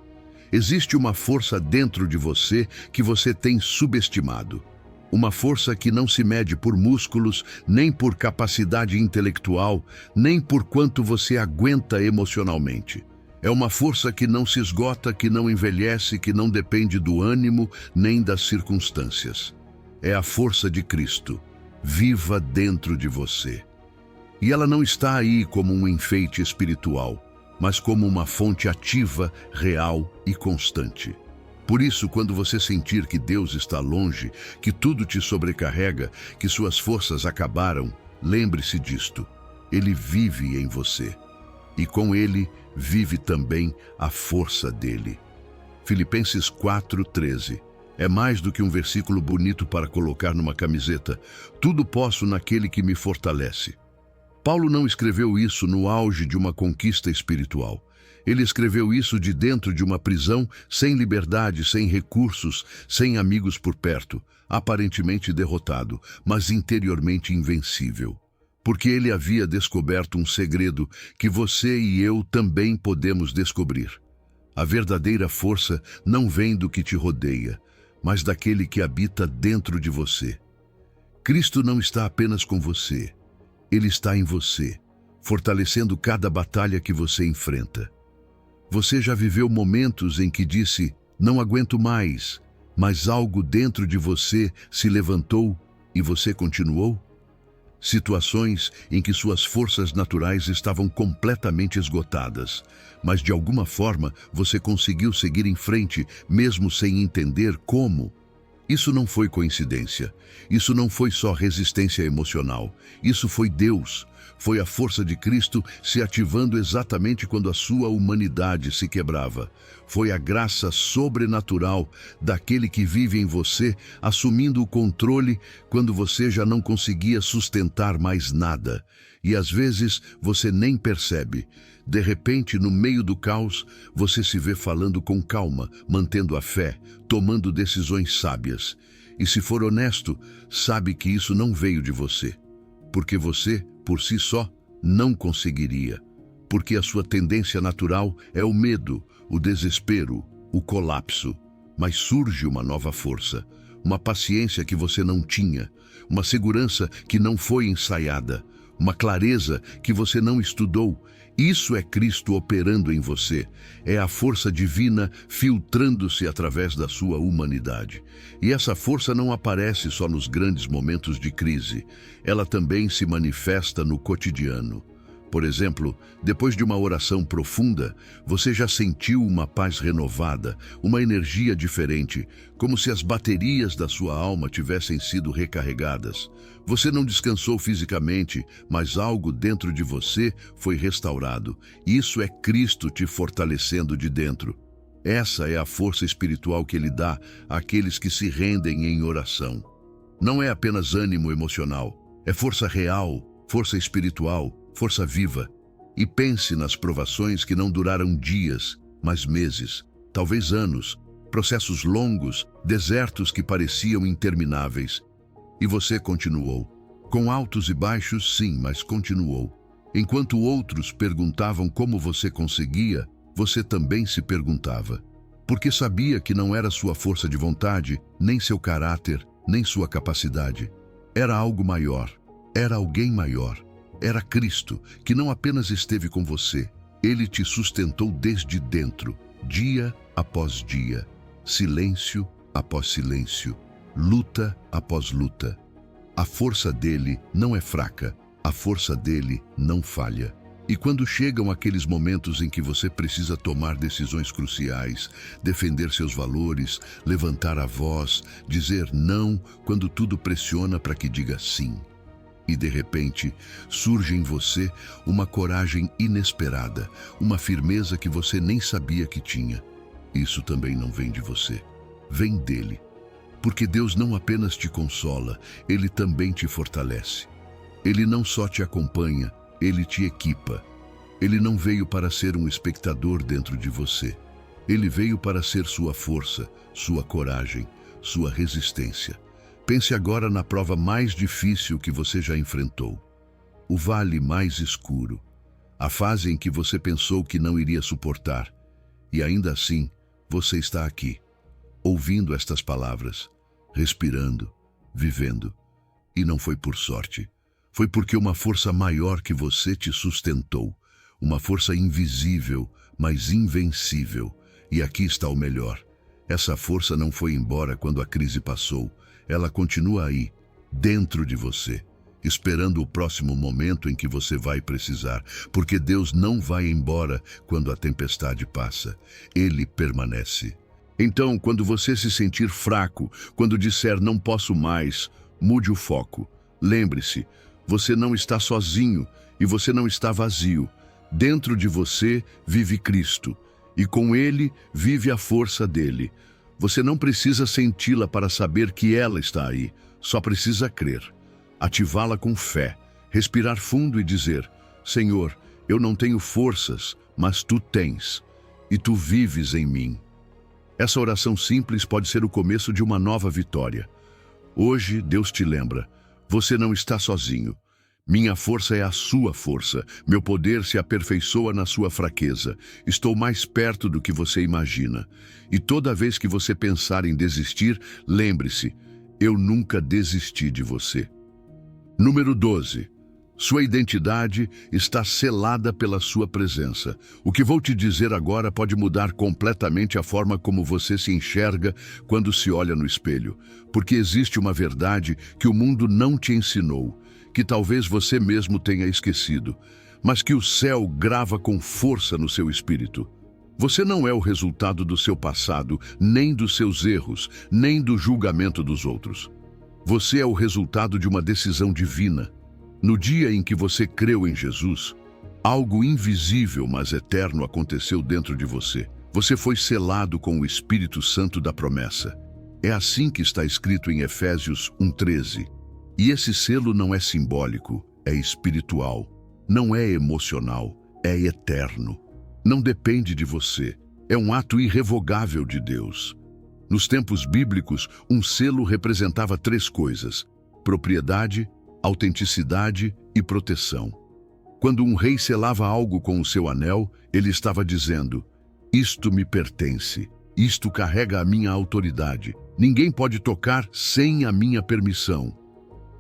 Existe uma força dentro de você que você tem subestimado. Uma força que não se mede por músculos, nem por capacidade intelectual, nem por quanto você aguenta emocionalmente. É uma força que não se esgota, que não envelhece, que não depende do ânimo nem das circunstâncias. É a força de Cristo, viva dentro de você. E ela não está aí como um enfeite espiritual, mas como uma fonte ativa, real e constante. Por isso, quando você sentir que Deus está longe, que tudo te sobrecarrega, que suas forças acabaram, lembre-se disto: Ele vive em você. E com Ele vive também a força dele. Filipenses 4:13. É mais do que um versículo bonito para colocar numa camiseta. Tudo posso naquele que me fortalece. Paulo não escreveu isso no auge de uma conquista espiritual. Ele escreveu isso de dentro de uma prisão, sem liberdade, sem recursos, sem amigos por perto, aparentemente derrotado, mas interiormente invencível. Porque ele havia descoberto um segredo que você e eu também podemos descobrir. A verdadeira força não vem do que te rodeia, mas daquele que habita dentro de você. Cristo não está apenas com você, Ele está em você, fortalecendo cada batalha que você enfrenta. Você já viveu momentos em que disse: não aguento mais, mas algo dentro de você se levantou e você continuou? Situações em que suas forças naturais estavam completamente esgotadas, mas de alguma forma você conseguiu seguir em frente, mesmo sem entender como. Isso não foi coincidência. Isso não foi só resistência emocional. Isso foi Deus. Foi a força de Cristo se ativando exatamente quando a sua humanidade se quebrava. Foi a graça sobrenatural daquele que vive em você, assumindo o controle quando você já não conseguia sustentar mais nada. E às vezes você nem percebe. De repente, no meio do caos, você se vê falando com calma, mantendo a fé, tomando decisões sábias. E se for honesto, sabe que isso não veio de você. Porque você, por si só, não conseguiria. Porque a sua tendência natural é o medo, o desespero, o colapso. Mas surge uma nova força, uma paciência que você não tinha, uma segurança que não foi ensaiada, uma clareza que você não estudou. Isso é Cristo operando em você. É a força divina filtrando-se através da sua humanidade. E essa força não aparece só nos grandes momentos de crise. Ela também se manifesta no cotidiano. Por exemplo, depois de uma oração profunda, você já sentiu uma paz renovada, uma energia diferente, como se as baterias da sua alma tivessem sido recarregadas. Você não descansou fisicamente, mas algo dentro de você foi restaurado. Isso é Cristo te fortalecendo de dentro. Essa é a força espiritual que Ele dá àqueles que se rendem em oração. Não é apenas ânimo emocional, é força real, força espiritual, força viva. E pense nas provações que não duraram dias, mas meses, talvez anos, processos longos, desertos que pareciam intermináveis. E você continuou. Com altos e baixos, sim, mas continuou. Enquanto outros perguntavam como você conseguia, você também se perguntava. Porque sabia que não era sua força de vontade, nem seu caráter, nem sua capacidade. Era algo maior, era alguém maior. Era Cristo, que não apenas esteve com você, Ele te sustentou desde dentro, dia após dia, silêncio após silêncio, luta após luta. A força dele não é fraca, a força dele não falha. E quando chegam aqueles momentos em que você precisa tomar decisões cruciais, defender seus valores, levantar a voz, dizer não quando tudo pressiona para que diga sim. E de repente, surge em você uma coragem inesperada, uma firmeza que você nem sabia que tinha. Isso também não vem de você, vem dele. Porque Deus não apenas te consola, Ele também te fortalece. Ele não só te acompanha, Ele te equipa. Ele não veio para ser um espectador dentro de você. Ele veio para ser sua força, sua coragem, sua resistência. Pense agora na prova mais difícil que você já enfrentou. O vale mais escuro. A fase em que você pensou que não iria suportar. E ainda assim, você está aqui, ouvindo estas palavras, respirando, vivendo. E não foi por sorte. Foi porque uma força maior que você te sustentou. Uma força invisível, mas invencível. E aqui está o melhor. Essa força não foi embora quando a crise passou. Ela continua aí, dentro de você, esperando o próximo momento em que você vai precisar, porque Deus não vai embora quando a tempestade passa. Ele permanece. Então, quando você se sentir fraco, quando disser não posso mais, mude o foco. Lembre-se, você não está sozinho e você não está vazio. Dentro de você vive Cristo, e com Ele vive a força dele. Você não precisa senti-la para saber que ela está aí, só precisa crer. Ativá-la com fé, respirar fundo e dizer, Senhor, eu não tenho forças, mas Tu tens, e Tu vives em mim. Essa oração simples pode ser o começo de uma nova vitória. Hoje, Deus te lembra, você não está sozinho. Minha força é a sua força, meu poder se aperfeiçoa na sua fraqueza. Estou mais perto do que você imagina. E toda vez que você pensar em desistir, lembre-se, eu nunca desisti de você. Número 12. Sua identidade está selada pela sua presença. O que vou te dizer agora pode mudar completamente a forma como você se enxerga quando se olha no espelho. Porque existe uma verdade que o mundo não te ensinou, que talvez você mesmo tenha esquecido, mas que o céu grava com força no seu espírito. Você não é o resultado do seu passado, nem dos seus erros, nem do julgamento dos outros. Você é o resultado de uma decisão divina. No dia em que você creu em Jesus, algo invisível, mas eterno aconteceu dentro de você. Você foi selado com o Espírito Santo da promessa. É assim que está escrito em Efésios 1:13. E esse selo não é simbólico, é espiritual. Não é emocional, é eterno. Não depende de você. É um ato irrevogável de Deus. Nos tempos bíblicos, um selo representava 3 coisas: propriedade, autenticidade e proteção. Quando um rei selava algo com o seu anel, ele estava dizendo: isto me pertence, isto carrega a minha autoridade. Ninguém pode tocar sem a minha permissão.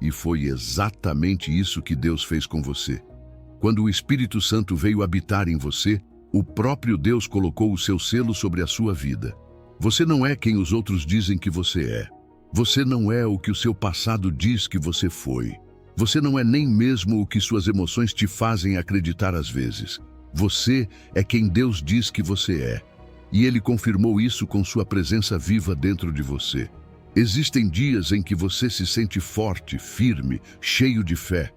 E foi exatamente isso que Deus fez com você. Quando o Espírito Santo veio habitar em você, o próprio Deus colocou o seu selo sobre a sua vida. Você não é quem os outros dizem que você é. Você não é o que o seu passado diz que você foi. Você não é nem mesmo o que suas emoções te fazem acreditar às vezes. Você é quem Deus diz que você é. E Ele confirmou isso com sua presença viva dentro de você. Existem dias em que você se sente forte, firme, cheio de fé.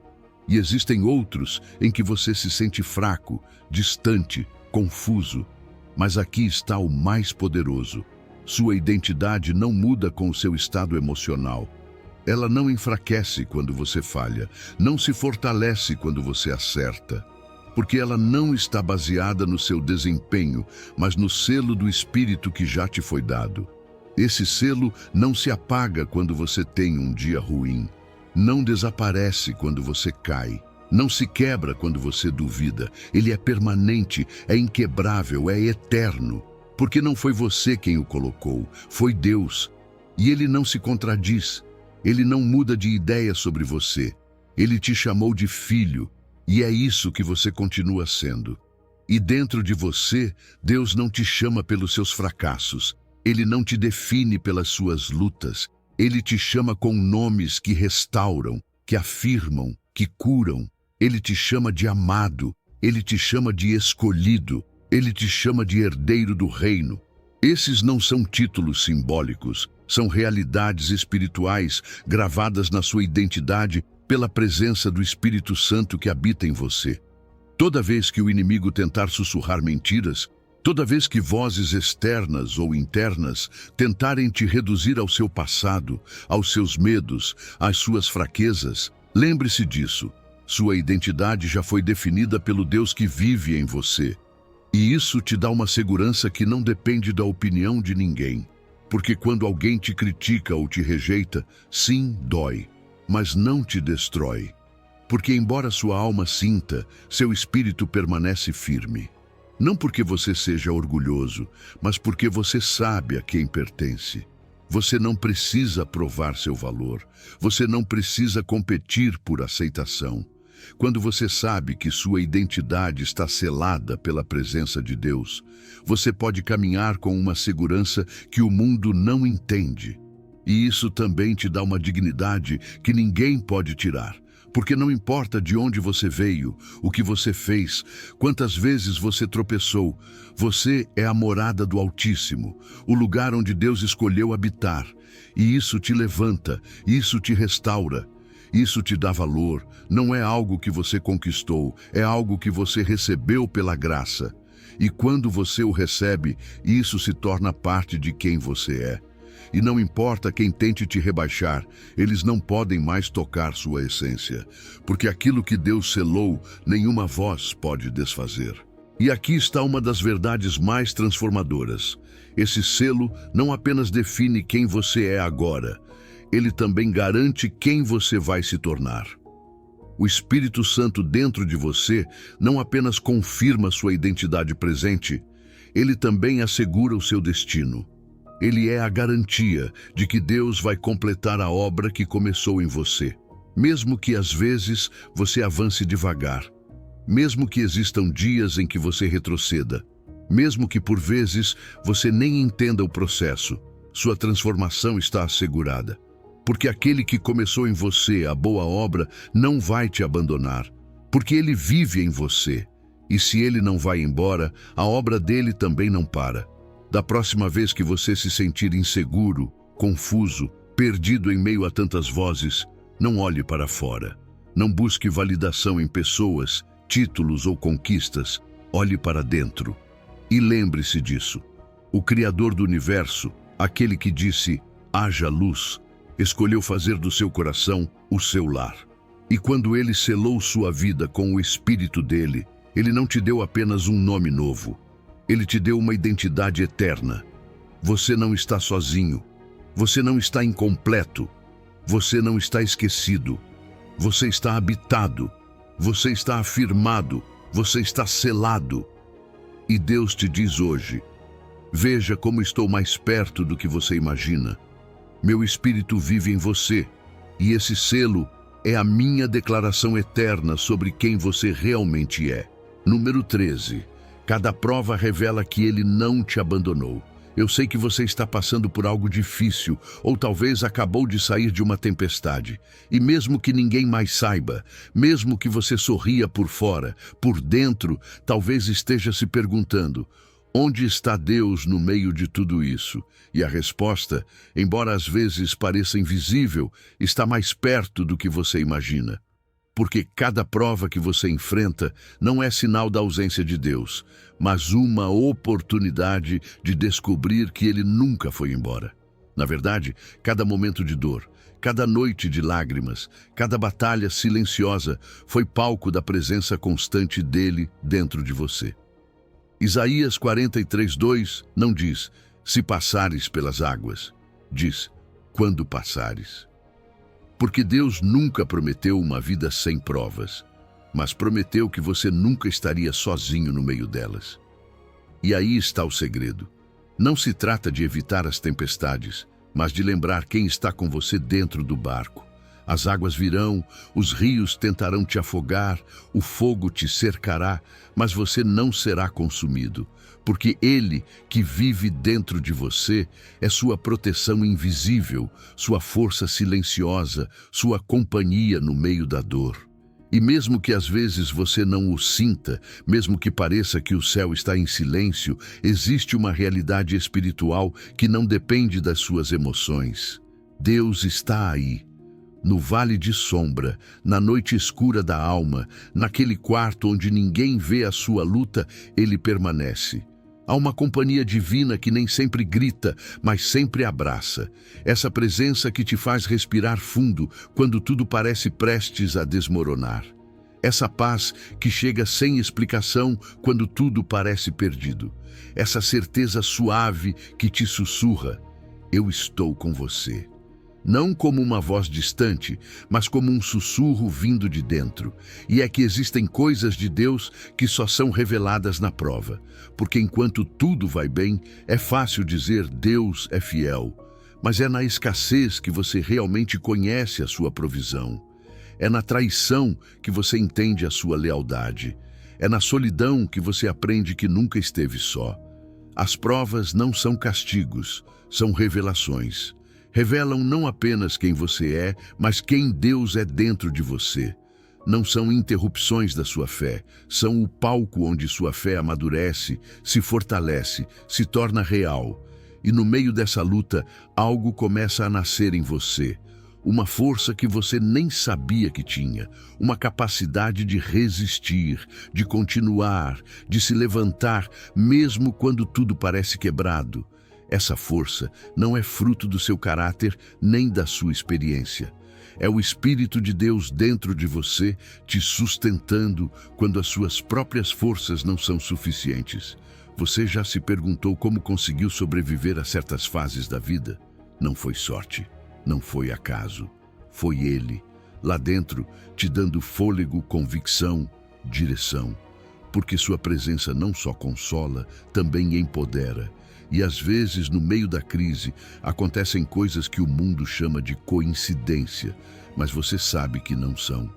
E existem outros em que você se sente fraco, distante, confuso. Mas aqui está o mais poderoso. Sua identidade não muda com o seu estado emocional. Ela não enfraquece quando você falha, não se fortalece quando você acerta. Porque ela não está baseada no seu desempenho, mas no selo do Espírito que já te foi dado. Esse selo não se apaga quando você tem um dia ruim. Não desaparece quando você cai. Não se quebra quando você duvida. Ele é permanente, é inquebrável, é eterno. Porque não foi você quem o colocou, foi Deus. E Ele não se contradiz. Ele não muda de ideia sobre você. Ele te chamou de filho, e é isso que você continua sendo. E dentro de você, Deus não te chama pelos seus fracassos. Ele não te define pelas suas lutas. Ele te chama com nomes que restauram, que afirmam, que curam. Ele te chama de amado. Ele te chama de escolhido. Ele te chama de herdeiro do reino. Esses não são títulos simbólicos. São realidades espirituais gravadas na sua identidade pela presença do Espírito Santo que habita em você. Toda vez que o inimigo tentar sussurrar mentiras, toda vez que vozes externas ou internas tentarem te reduzir ao seu passado, aos seus medos, às suas fraquezas, lembre-se disso. Sua identidade já foi definida pelo Deus que vive em você. E isso te dá uma segurança que não depende da opinião de ninguém. Porque quando alguém te critica ou te rejeita, sim, dói, mas não te destrói. Porque embora sua alma sinta, seu espírito permanece firme. Não porque você seja orgulhoso, mas porque você sabe a quem pertence. Você não precisa provar seu valor. Você não precisa competir por aceitação. Quando você sabe que sua identidade está selada pela presença de Deus, você pode caminhar com uma segurança que o mundo não entende. E isso também te dá uma dignidade que ninguém pode tirar. Porque não importa de onde você veio, o que você fez, quantas vezes você tropeçou, você é a morada do Altíssimo, o lugar onde Deus escolheu habitar. E isso te levanta, isso te restaura, isso te dá valor. Não é algo que você conquistou, é algo que você recebeu pela graça. E quando você o recebe, isso se torna parte de quem você é. E não importa quem tente te rebaixar, eles não podem mais tocar sua essência, porque aquilo que Deus selou, nenhuma voz pode desfazer. E aqui está uma das verdades mais transformadoras. Esse selo não apenas define quem você é agora, ele também garante quem você vai se tornar. O Espírito Santo dentro de você não apenas confirma sua identidade presente, ele também assegura o seu destino. Ele é a garantia de que Deus vai completar a obra que começou em você. Mesmo que às vezes você avance devagar. Mesmo que existam dias em que você retroceda. Mesmo que por vezes você nem entenda o processo. Sua transformação está assegurada. Porque aquele que começou em você a boa obra não vai te abandonar, porque ele vive em você. E se ele não vai embora, a obra dele também não para. Da próxima vez que você se sentir inseguro, confuso, perdido em meio a tantas vozes, não olhe para fora. Não busque validação em pessoas, títulos ou conquistas. Olhe para dentro. E lembre-se disso. O Criador do Universo, aquele que disse, haja luz, escolheu fazer do seu coração o seu lar. E quando ele selou sua vida com o Espírito dele, ele não te deu apenas um nome novo. Ele te deu uma identidade eterna. Você não está sozinho. Você não está incompleto. Você não está esquecido. Você está habitado. Você está afirmado. Você está selado. E Deus te diz hoje, veja como estou mais perto do que você imagina. Meu Espírito vive em você, e esse selo é a minha declaração eterna sobre quem você realmente é. Número 13. Cada prova revela que ele não te abandonou. Eu sei que você está passando por algo difícil, ou talvez acabou de sair de uma tempestade. E mesmo que ninguém mais saiba, mesmo que você sorria por fora, por dentro, talvez esteja se perguntando, onde está Deus no meio de tudo isso? E a resposta, embora às vezes pareça invisível, está mais perto do que você imagina. Porque cada prova que você enfrenta não é sinal da ausência de Deus, mas uma oportunidade de descobrir que Ele nunca foi embora. Na verdade, cada momento de dor, cada noite de lágrimas, cada batalha silenciosa foi palco da presença constante dEle dentro de você. Isaías 43:2 não diz, se passares pelas águas, diz, quando passares. Porque Deus nunca prometeu uma vida sem provas, mas prometeu que você nunca estaria sozinho no meio delas. E aí está o segredo. Não se trata de evitar as tempestades, mas de lembrar quem está com você dentro do barco. As águas virão, os rios tentarão te afogar, o fogo te cercará, mas você não será consumido, porque Ele, que vive dentro de você, é sua proteção invisível, sua força silenciosa, sua companhia no meio da dor. E mesmo que às vezes você não o sinta, mesmo que pareça que o céu está em silêncio, existe uma realidade espiritual que não depende das suas emoções. Deus está aí. No vale de sombra, na noite escura da alma, naquele quarto onde ninguém vê a sua luta, Ele permanece. Há uma companhia divina que nem sempre grita, mas sempre abraça. Essa presença que te faz respirar fundo quando tudo parece prestes a desmoronar. Essa paz que chega sem explicação quando tudo parece perdido. Essa certeza suave que te sussurra, eu estou com você. Não como uma voz distante, mas como um sussurro vindo de dentro. E é que existem coisas de Deus que só são reveladas na prova. Porque enquanto tudo vai bem, é fácil dizer Deus é fiel. Mas é na escassez que você realmente conhece a sua provisão. É na traição que você entende a sua lealdade. É na solidão que você aprende que nunca esteve só. As provas não são castigos, são revelações. Revelam não apenas quem você é, mas quem Deus é dentro de você. Não são interrupções da sua fé, são o palco onde sua fé amadurece, se fortalece, se torna real. E no meio dessa luta, algo começa a nascer em você. Uma força que você nem sabia que tinha, uma capacidade de resistir, de continuar, de se levantar, mesmo quando tudo parece quebrado. Essa força não é fruto do seu caráter nem da sua experiência. É o Espírito de Deus dentro de você te sustentando quando as suas próprias forças não são suficientes. Você já se perguntou como conseguiu sobreviver a certas fases da vida? Não foi sorte, não foi acaso. Foi Ele, lá dentro, te dando fôlego, convicção, direção. Porque sua presença não só consola, também empodera. E às vezes, no meio da crise, acontecem coisas que o mundo chama de coincidência, mas você sabe que não são.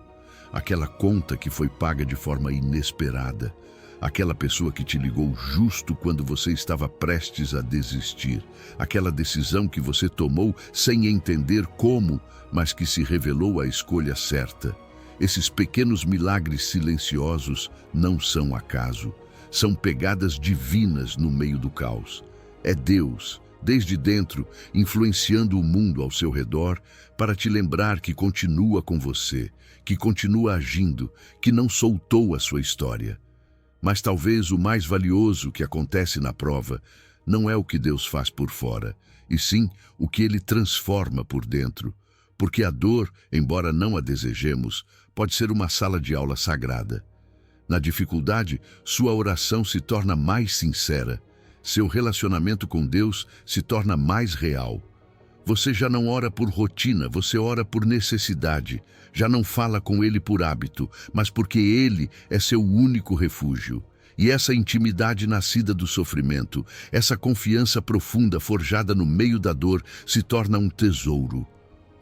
Aquela conta que foi paga de forma inesperada, aquela pessoa que te ligou justo quando você estava prestes a desistir, aquela decisão que você tomou sem entender como, mas que se revelou a escolha certa. Esses pequenos milagres silenciosos não são acaso, são pegadas divinas no meio do caos. É Deus, desde dentro, influenciando o mundo ao seu redor para te lembrar que continua com você, que continua agindo, que não soltou a sua história. Mas talvez o mais valioso que acontece na prova não é o que Deus faz por fora, e sim o que Ele transforma por dentro. Porque a dor, embora não a desejemos, pode ser uma sala de aula sagrada. Na dificuldade, sua oração se torna mais sincera. Seu relacionamento com Deus se torna mais real. Você já não ora por rotina, você ora por necessidade. Já não fala com Ele por hábito, mas porque Ele é seu único refúgio. E essa intimidade nascida do sofrimento, essa confiança profunda forjada no meio da dor, se torna um tesouro.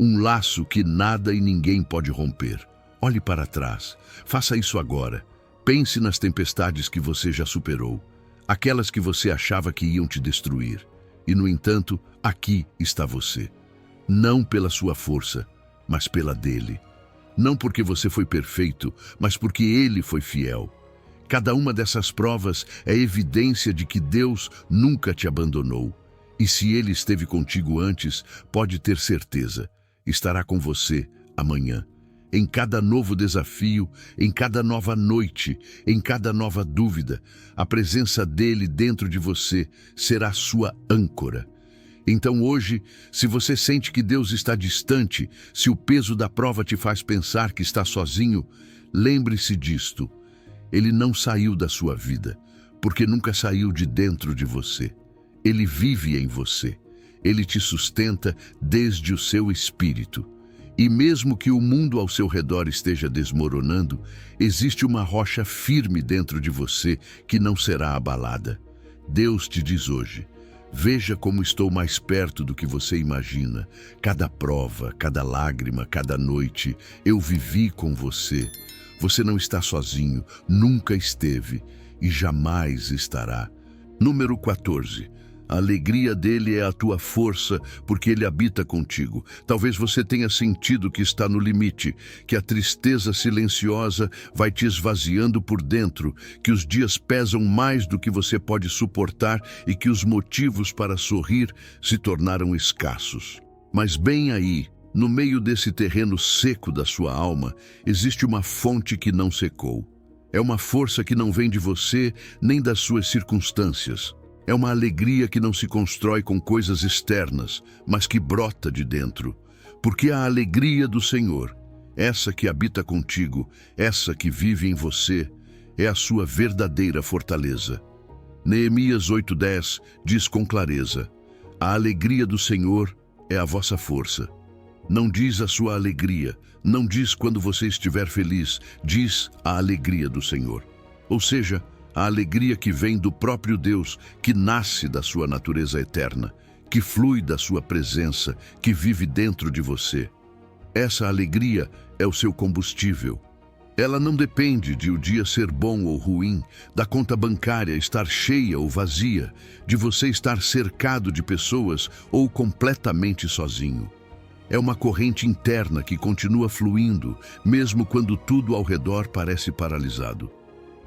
Um laço que nada e ninguém pode romper. Olhe para trás. Faça isso agora. Pense nas tempestades que você já superou. Aquelas que você achava que iam te destruir. E, no entanto, aqui está você. Não pela sua força, mas pela dele. Não porque você foi perfeito, mas porque ele foi fiel. Cada uma dessas provas é evidência de que Deus nunca te abandonou. E se ele esteve contigo antes, pode ter certeza, estará com você amanhã. Em cada novo desafio, em cada nova noite, em cada nova dúvida, a presença dele dentro de você será sua âncora. Então hoje, se você sente que Deus está distante, se o peso da prova te faz pensar que está sozinho, lembre-se disto. Ele não saiu da sua vida, porque nunca saiu de dentro de você. Ele vive em você. Ele te sustenta desde o seu espírito. E mesmo que o mundo ao seu redor esteja desmoronando, existe uma rocha firme dentro de você que não será abalada. Deus te diz hoje: veja como estou mais perto do que você imagina. Cada prova, cada lágrima, cada noite, eu vivi com você. Você não está sozinho, nunca esteve e jamais estará. Número 14. A alegria dele é a tua força, porque ele habita contigo. Talvez você tenha sentido que está no limite, que a tristeza silenciosa vai te esvaziando por dentro, que os dias pesam mais do que você pode suportar e que os motivos para sorrir se tornaram escassos. Mas bem aí, no meio desse terreno seco da sua alma, existe uma fonte que não secou. É uma força que não vem de você nem das suas circunstâncias. É uma alegria que não se constrói com coisas externas, mas que brota de dentro. Porque a alegria do Senhor, essa que habita contigo, essa que vive em você, é a sua verdadeira fortaleza. Neemias 8:10 diz com clareza: a alegria do Senhor é a vossa força. Não diz a sua alegria, não diz quando você estiver feliz, diz a alegria do Senhor. Ou seja, a alegria que vem do próprio Deus, que nasce da sua natureza eterna, que flui da sua presença, que vive dentro de você. Essa alegria é o seu combustível. Ela não depende de o dia ser bom ou ruim, da conta bancária estar cheia ou vazia, de você estar cercado de pessoas ou completamente sozinho. É uma corrente interna que continua fluindo, mesmo quando tudo ao redor parece paralisado.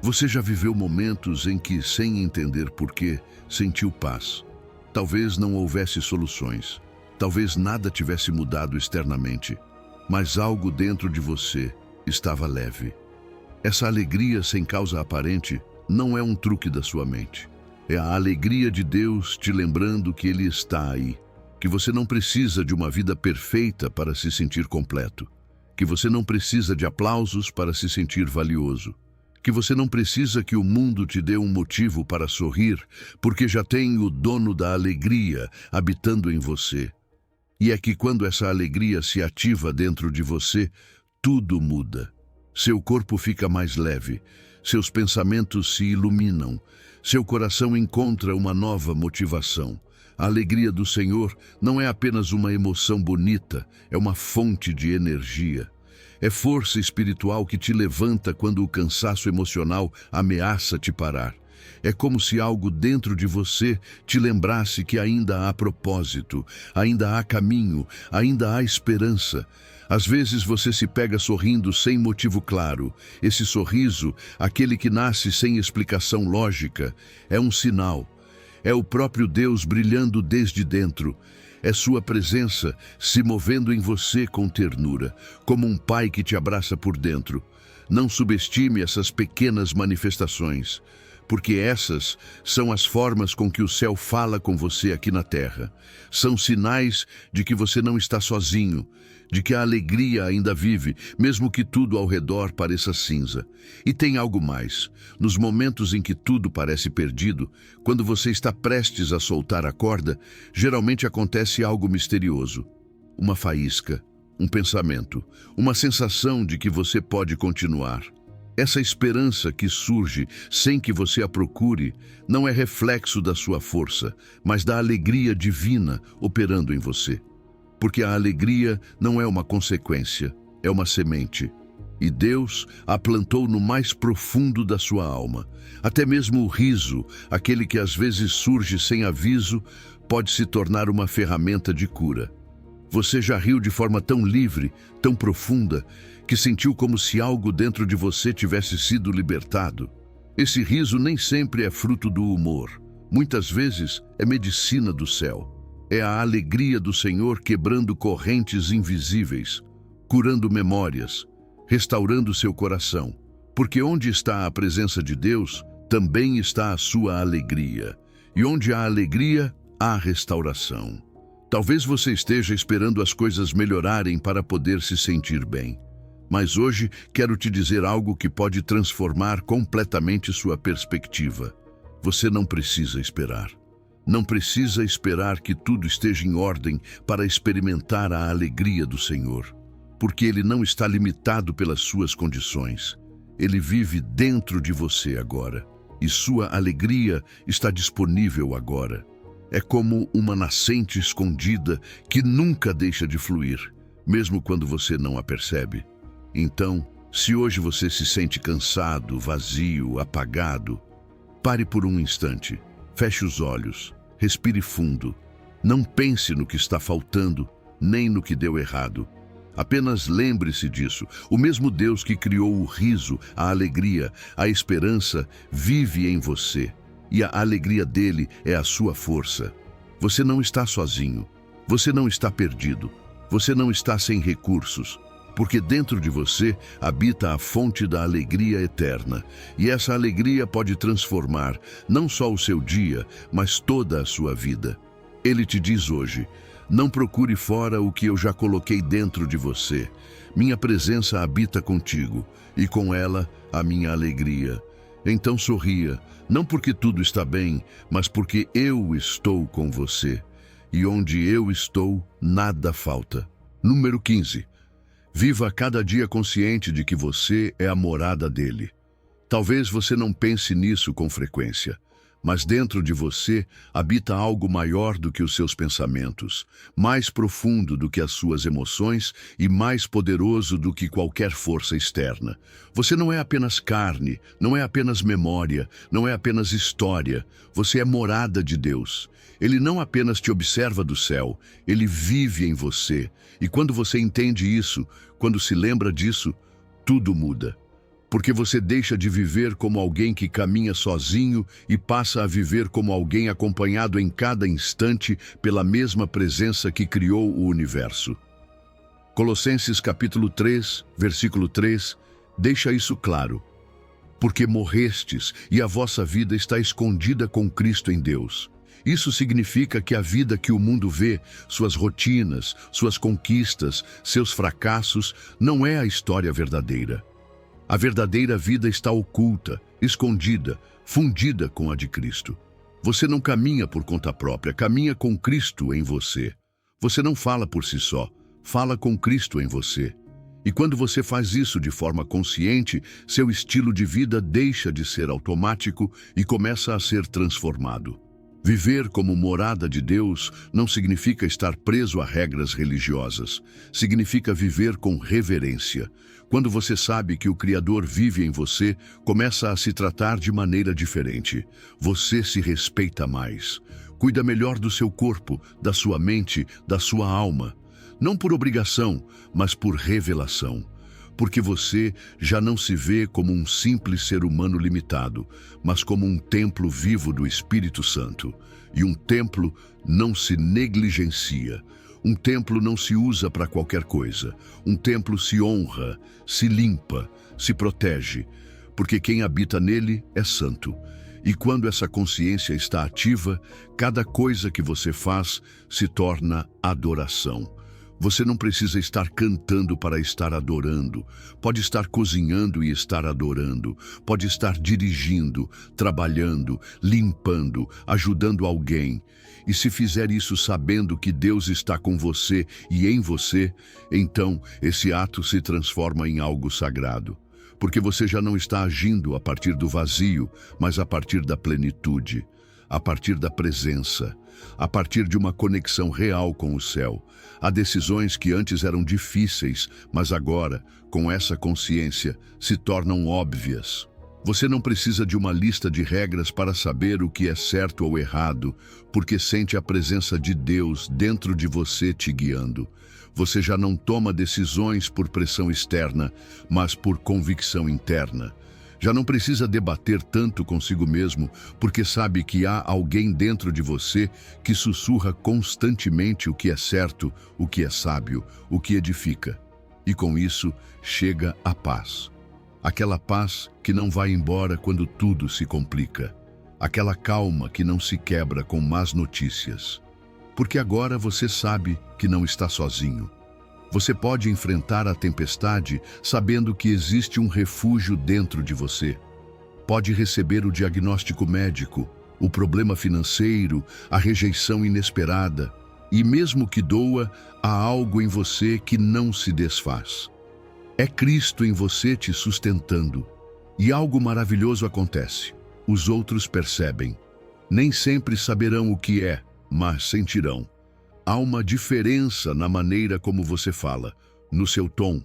Você já viveu momentos em que, sem entender porquê, sentiu paz. Talvez não houvesse soluções. Talvez nada tivesse mudado externamente. Mas algo dentro de você estava leve. Essa alegria sem causa aparente não é um truque da sua mente. É a alegria de Deus te lembrando que Ele está aí. Que você não precisa de uma vida perfeita para se sentir completo. Que você não precisa de aplausos para se sentir valioso. Que você não precisa que o mundo te dê um motivo para sorrir, porque já tem o dono da alegria habitando em você. E é que quando essa alegria se ativa dentro de você, tudo muda. Seu corpo fica mais leve, seus pensamentos se iluminam, seu coração encontra uma nova motivação. A alegria do Senhor não é apenas uma emoção bonita, é uma fonte de energia. É força espiritual que te levanta quando o cansaço emocional ameaça te parar. É como se algo dentro de você te lembrasse que ainda há propósito, ainda há caminho, ainda há esperança. Às vezes você se pega sorrindo sem motivo claro. Esse sorriso, aquele que nasce sem explicação lógica, é um sinal. É o próprio Deus brilhando desde dentro. É sua presença se movendo em você com ternura, como um pai que te abraça por dentro. Não subestime essas pequenas manifestações, porque essas são as formas com que o céu fala com você aqui na terra. São sinais de que você não está sozinho, de que a alegria ainda vive, mesmo que tudo ao redor pareça cinza. E tem algo mais. Nos momentos em que tudo parece perdido, quando você está prestes a soltar a corda, geralmente acontece algo misterioso. Uma faísca, um pensamento, uma sensação de que você pode continuar. Essa esperança que surge sem que você a procure não é reflexo da sua força, mas da alegria divina operando em você. Porque a alegria não é uma consequência, é uma semente. E Deus a plantou no mais profundo da sua alma. Até mesmo o riso, aquele que às vezes surge sem aviso, pode se tornar uma ferramenta de cura. Você já riu de forma tão livre, tão profunda, que sentiu como se algo dentro de você tivesse sido libertado. Esse riso nem sempre é fruto do humor. Muitas vezes é medicina do céu. É a alegria do Senhor quebrando correntes invisíveis, curando memórias, restaurando seu coração. Porque onde está a presença de Deus, também está a sua alegria. E onde há alegria, há restauração. Talvez você esteja esperando as coisas melhorarem para poder se sentir bem. Mas hoje quero te dizer algo que pode transformar completamente sua perspectiva. Você não precisa esperar. Não precisa esperar que tudo esteja em ordem para experimentar a alegria do Senhor, porque Ele não está limitado pelas suas condições. Ele vive dentro de você agora, e sua alegria está disponível agora. É como uma nascente escondida que nunca deixa de fluir, mesmo quando você não a percebe. Então, se hoje você se sente cansado, vazio, apagado, pare por um instante, feche os olhos, respire fundo. Não pense no que está faltando, nem no que deu errado. Apenas lembre-se disso. O mesmo Deus que criou o riso, a alegria, a esperança, vive em você. E a alegria dele é a sua força. Você não está sozinho. Você não está perdido. Você não está sem recursos. Porque dentro de você habita a fonte da alegria eterna. E essa alegria pode transformar não só o seu dia, mas toda a sua vida. Ele te diz hoje: não procure fora o que eu já coloquei dentro de você. Minha presença habita contigo, e com ela a minha alegria. Então sorria, não porque tudo está bem, mas porque eu estou com você. E onde eu estou, nada falta. Número 15. Viva cada dia consciente de que você é a morada dele. Talvez você não pense nisso com frequência, mas dentro de você habita algo maior do que os seus pensamentos, mais profundo do que as suas emoções e mais poderoso do que qualquer força externa. Você não é apenas carne, não é apenas memória, não é apenas história. Você é morada de Deus. Ele não apenas te observa do céu, ele vive em você. E quando você entende isso, quando se lembra disso, tudo muda. Porque você deixa de viver como alguém que caminha sozinho e passa a viver como alguém acompanhado em cada instante pela mesma presença que criou o universo. Colossenses capítulo 3, versículo 3, deixa isso claro. Porque morrestes e a vossa vida está escondida com Cristo em Deus. Isso significa que a vida que o mundo vê, suas rotinas, suas conquistas, seus fracassos, não é a história verdadeira. A verdadeira vida está oculta, escondida, fundida com a de Cristo. Você não caminha por conta própria, caminha com Cristo em você. Você não fala por si só, fala com Cristo em você. E quando você faz isso de forma consciente, seu estilo de vida deixa de ser automático e começa a ser transformado. Viver como morada de Deus não significa estar preso a regras religiosas. Significa viver com reverência. Quando você sabe que o Criador vive em você, começa a se tratar de maneira diferente. Você se respeita mais. Cuida melhor do seu corpo, da sua mente, da sua alma. Não por obrigação, mas por revelação. Porque você já não se vê como um simples ser humano limitado, mas como um templo vivo do Espírito Santo. E um templo não se negligencia. Um templo não se usa para qualquer coisa. Um templo se honra, se limpa, se protege, porque quem habita nele é santo. E quando essa consciência está ativa, cada coisa que você faz se torna adoração. Você não precisa estar cantando para estar adorando. Pode estar cozinhando e estar adorando. Pode estar dirigindo, trabalhando, limpando, ajudando alguém. E se fizer isso sabendo que Deus está com você e em você, então esse ato se transforma em algo sagrado. Porque você já não está agindo a partir do vazio, mas a partir da plenitude, a partir da presença, a partir de uma conexão real com o céu. Há decisões que antes eram difíceis, mas agora, com essa consciência, se tornam óbvias. Você não precisa de uma lista de regras para saber o que é certo ou errado, porque sente a presença de Deus dentro de você te guiando. Você já não toma decisões por pressão externa, mas por convicção interna. Já não precisa debater tanto consigo mesmo, porque sabe que há alguém dentro de você que sussurra constantemente o que é certo, o que é sábio, o que edifica. E com isso, chega a paz. Aquela paz que não vai embora quando tudo se complica. Aquela calma que não se quebra com más notícias. Porque agora você sabe que não está sozinho. Você pode enfrentar a tempestade sabendo que existe um refúgio dentro de você. Pode receber o diagnóstico médico, o problema financeiro, a rejeição inesperada. E mesmo que doa, há algo em você que não se desfaz. É Cristo em você te sustentando. E algo maravilhoso acontece. Os outros percebem. Nem sempre saberão o que é, mas sentirão. Há uma diferença na maneira como você fala, no seu tom,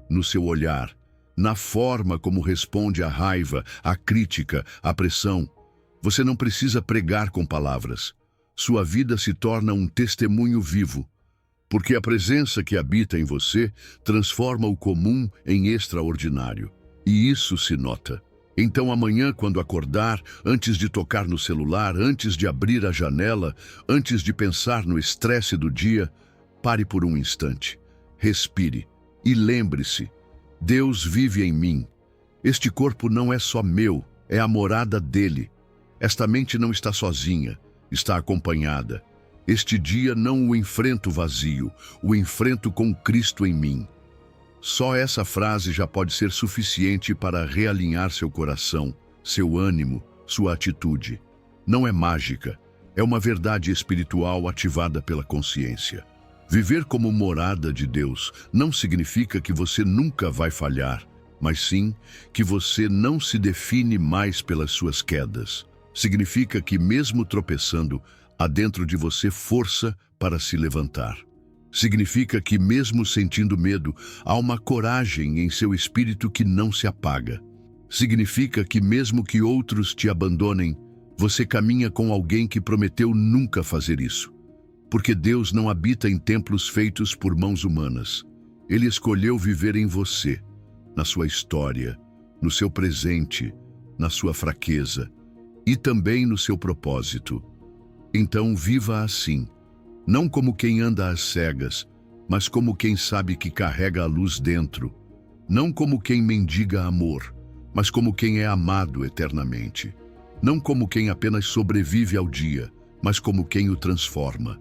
no seu olhar, na forma como responde à raiva, à crítica, à pressão. Você não precisa pregar com palavras. Sua vida se torna um testemunho vivo, porque a presença que habita em você transforma o comum em extraordinário. E isso se nota. Então amanhã, quando acordar, antes de tocar no celular, antes de abrir a janela, antes de pensar no estresse do dia, pare por um instante, respire e lembre-se, Deus vive em mim. Este corpo não é só meu, é a morada dele. Esta mente não está sozinha, está acompanhada. Este dia não o enfrento vazio, o enfrento com Cristo em mim. Só essa frase já pode ser suficiente para realinhar seu coração, seu ânimo, sua atitude. Não é mágica, é uma verdade espiritual ativada pela consciência. Viver como morada de Deus não significa que você nunca vai falhar, mas sim que você não se define mais pelas suas quedas. Significa que mesmo tropeçando, há dentro de você força para se levantar. Significa que, mesmo sentindo medo, há uma coragem em seu espírito que não se apaga. Significa que, mesmo que outros te abandonem, você caminha com alguém que prometeu nunca fazer isso. Porque Deus não habita em templos feitos por mãos humanas. Ele escolheu viver em você, na sua história, no seu presente, na sua fraqueza e também no seu propósito. Então, viva assim. Não como quem anda às cegas, mas como quem sabe que carrega a luz dentro. Não como quem mendiga amor, mas como quem é amado eternamente. Não como quem apenas sobrevive ao dia, mas como quem o transforma.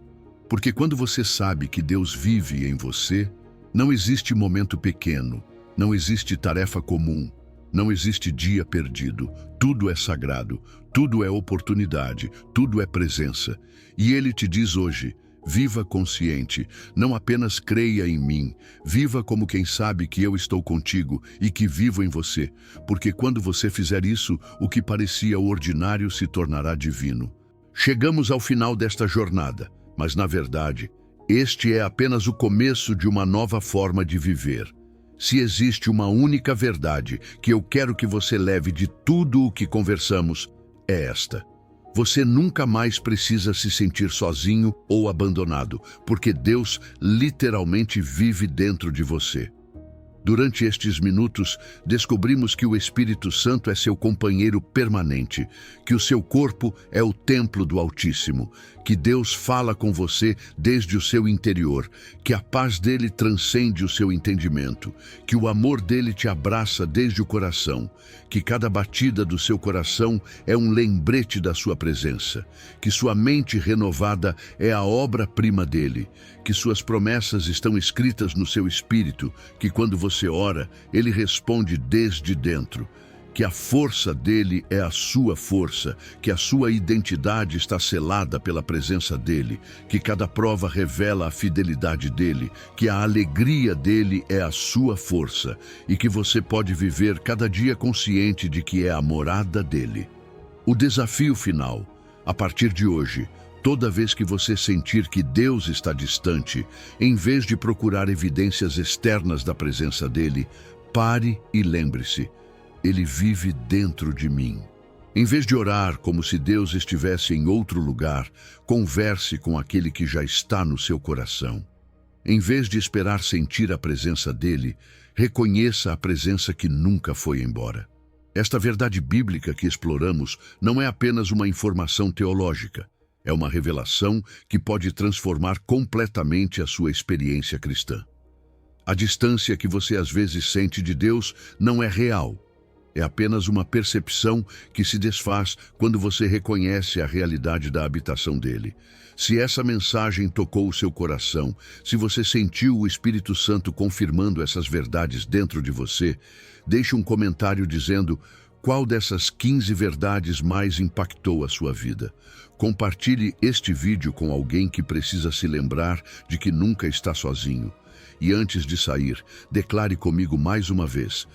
Porque quando você sabe que Deus vive em você, não existe momento pequeno, não existe tarefa comum, não existe dia perdido. Tudo é sagrado, tudo é oportunidade, tudo é presença. E Ele te diz hoje: viva consciente, não apenas creia em mim, viva como quem sabe que eu estou contigo e que vivo em você, porque quando você fizer isso, o que parecia ordinário se tornará divino. Chegamos ao final desta jornada, mas na verdade, este é apenas o começo de uma nova forma de viver. Se existe uma única verdade que eu quero que você leve de tudo o que conversamos, é esta. Você nunca mais precisa se sentir sozinho ou abandonado, porque Deus literalmente vive dentro de você. Durante estes minutos, descobrimos que o Espírito Santo é seu companheiro permanente, que o seu corpo é o templo do Altíssimo, que Deus fala com você desde o seu interior, que a paz dele transcende o seu entendimento, que o amor dele te abraça desde o coração, que cada batida do seu coração é um lembrete da sua presença, que sua mente renovada é a obra-prima dele, que suas promessas estão escritas no seu espírito, que quando você ora, ele responde desde dentro, que a força dele é a sua força, que a sua identidade está selada pela presença dele, que cada prova revela a fidelidade dele, que a alegria dele é a sua força e que você pode viver cada dia consciente de que é a morada dele. O desafio final, a partir de hoje, toda vez que você sentir que Deus está distante, em vez de procurar evidências externas da presença dele, pare e lembre-se: ele vive dentro de mim. Em vez de orar como se Deus estivesse em outro lugar, converse com aquele que já está no seu coração. Em vez de esperar sentir a presença dele, reconheça a presença que nunca foi embora. Esta verdade bíblica que exploramos não é apenas uma informação teológica. É uma revelação que pode transformar completamente a sua experiência cristã. A distância que você às vezes sente de Deus não é real. É apenas uma percepção que se desfaz quando você reconhece a realidade da habitação dele. Se essa mensagem tocou o seu coração, se você sentiu o Espírito Santo confirmando essas verdades dentro de você, deixe um comentário dizendo qual dessas 15 verdades mais impactou a sua vida. Compartilhe este vídeo com alguém que precisa se lembrar de que nunca está sozinho. E antes de sair, declare comigo mais uma vez: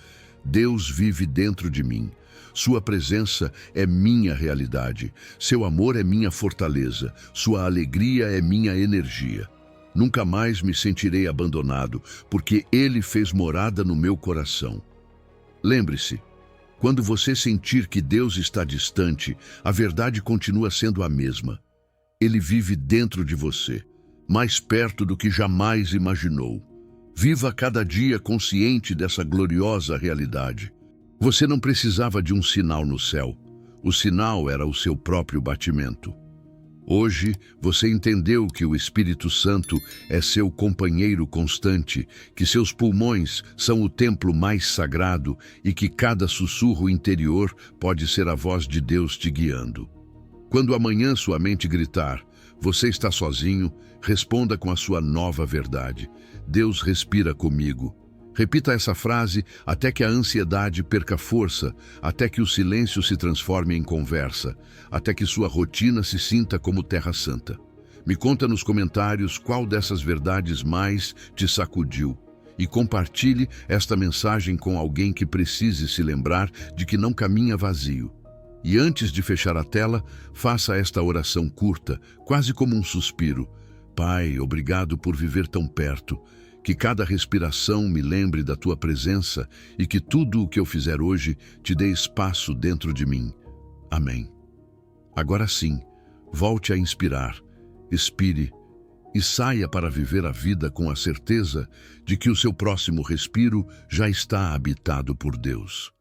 Deus vive dentro de mim. Sua presença é minha realidade. Seu amor é minha fortaleza. Sua alegria é minha energia. Nunca mais me sentirei abandonado, porque Ele fez morada no meu coração. Lembre-se, quando você sentir que Deus está distante, a verdade continua sendo a mesma. Ele vive dentro de você, mais perto do que jamais imaginou. Viva cada dia consciente dessa gloriosa realidade. Você não precisava de um sinal no céu. O sinal era o seu próprio batimento. Hoje, você entendeu que o Espírito Santo é seu companheiro constante, que seus pulmões são o templo mais sagrado e que cada sussurro interior pode ser a voz de Deus te guiando. Quando amanhã sua mente gritar: você está sozinho, responda com a sua nova verdade: Deus respira comigo. Repita essa frase até que a ansiedade perca força, até que o silêncio se transforme em conversa, até que sua rotina se sinta como terra santa. Me conta nos comentários qual dessas verdades mais te sacudiu e compartilhe esta mensagem com alguém que precise se lembrar de que não caminha vazio. E antes de fechar a tela, faça esta oração curta, quase como um suspiro. Pai, obrigado por viver tão perto. Que cada respiração me lembre da tua presença e que tudo o que eu fizer hoje te dê espaço dentro de mim. Amém. Agora sim, volte a inspirar, expire e saia para viver a vida com a certeza de que o seu próximo respiro já está habitado por Deus.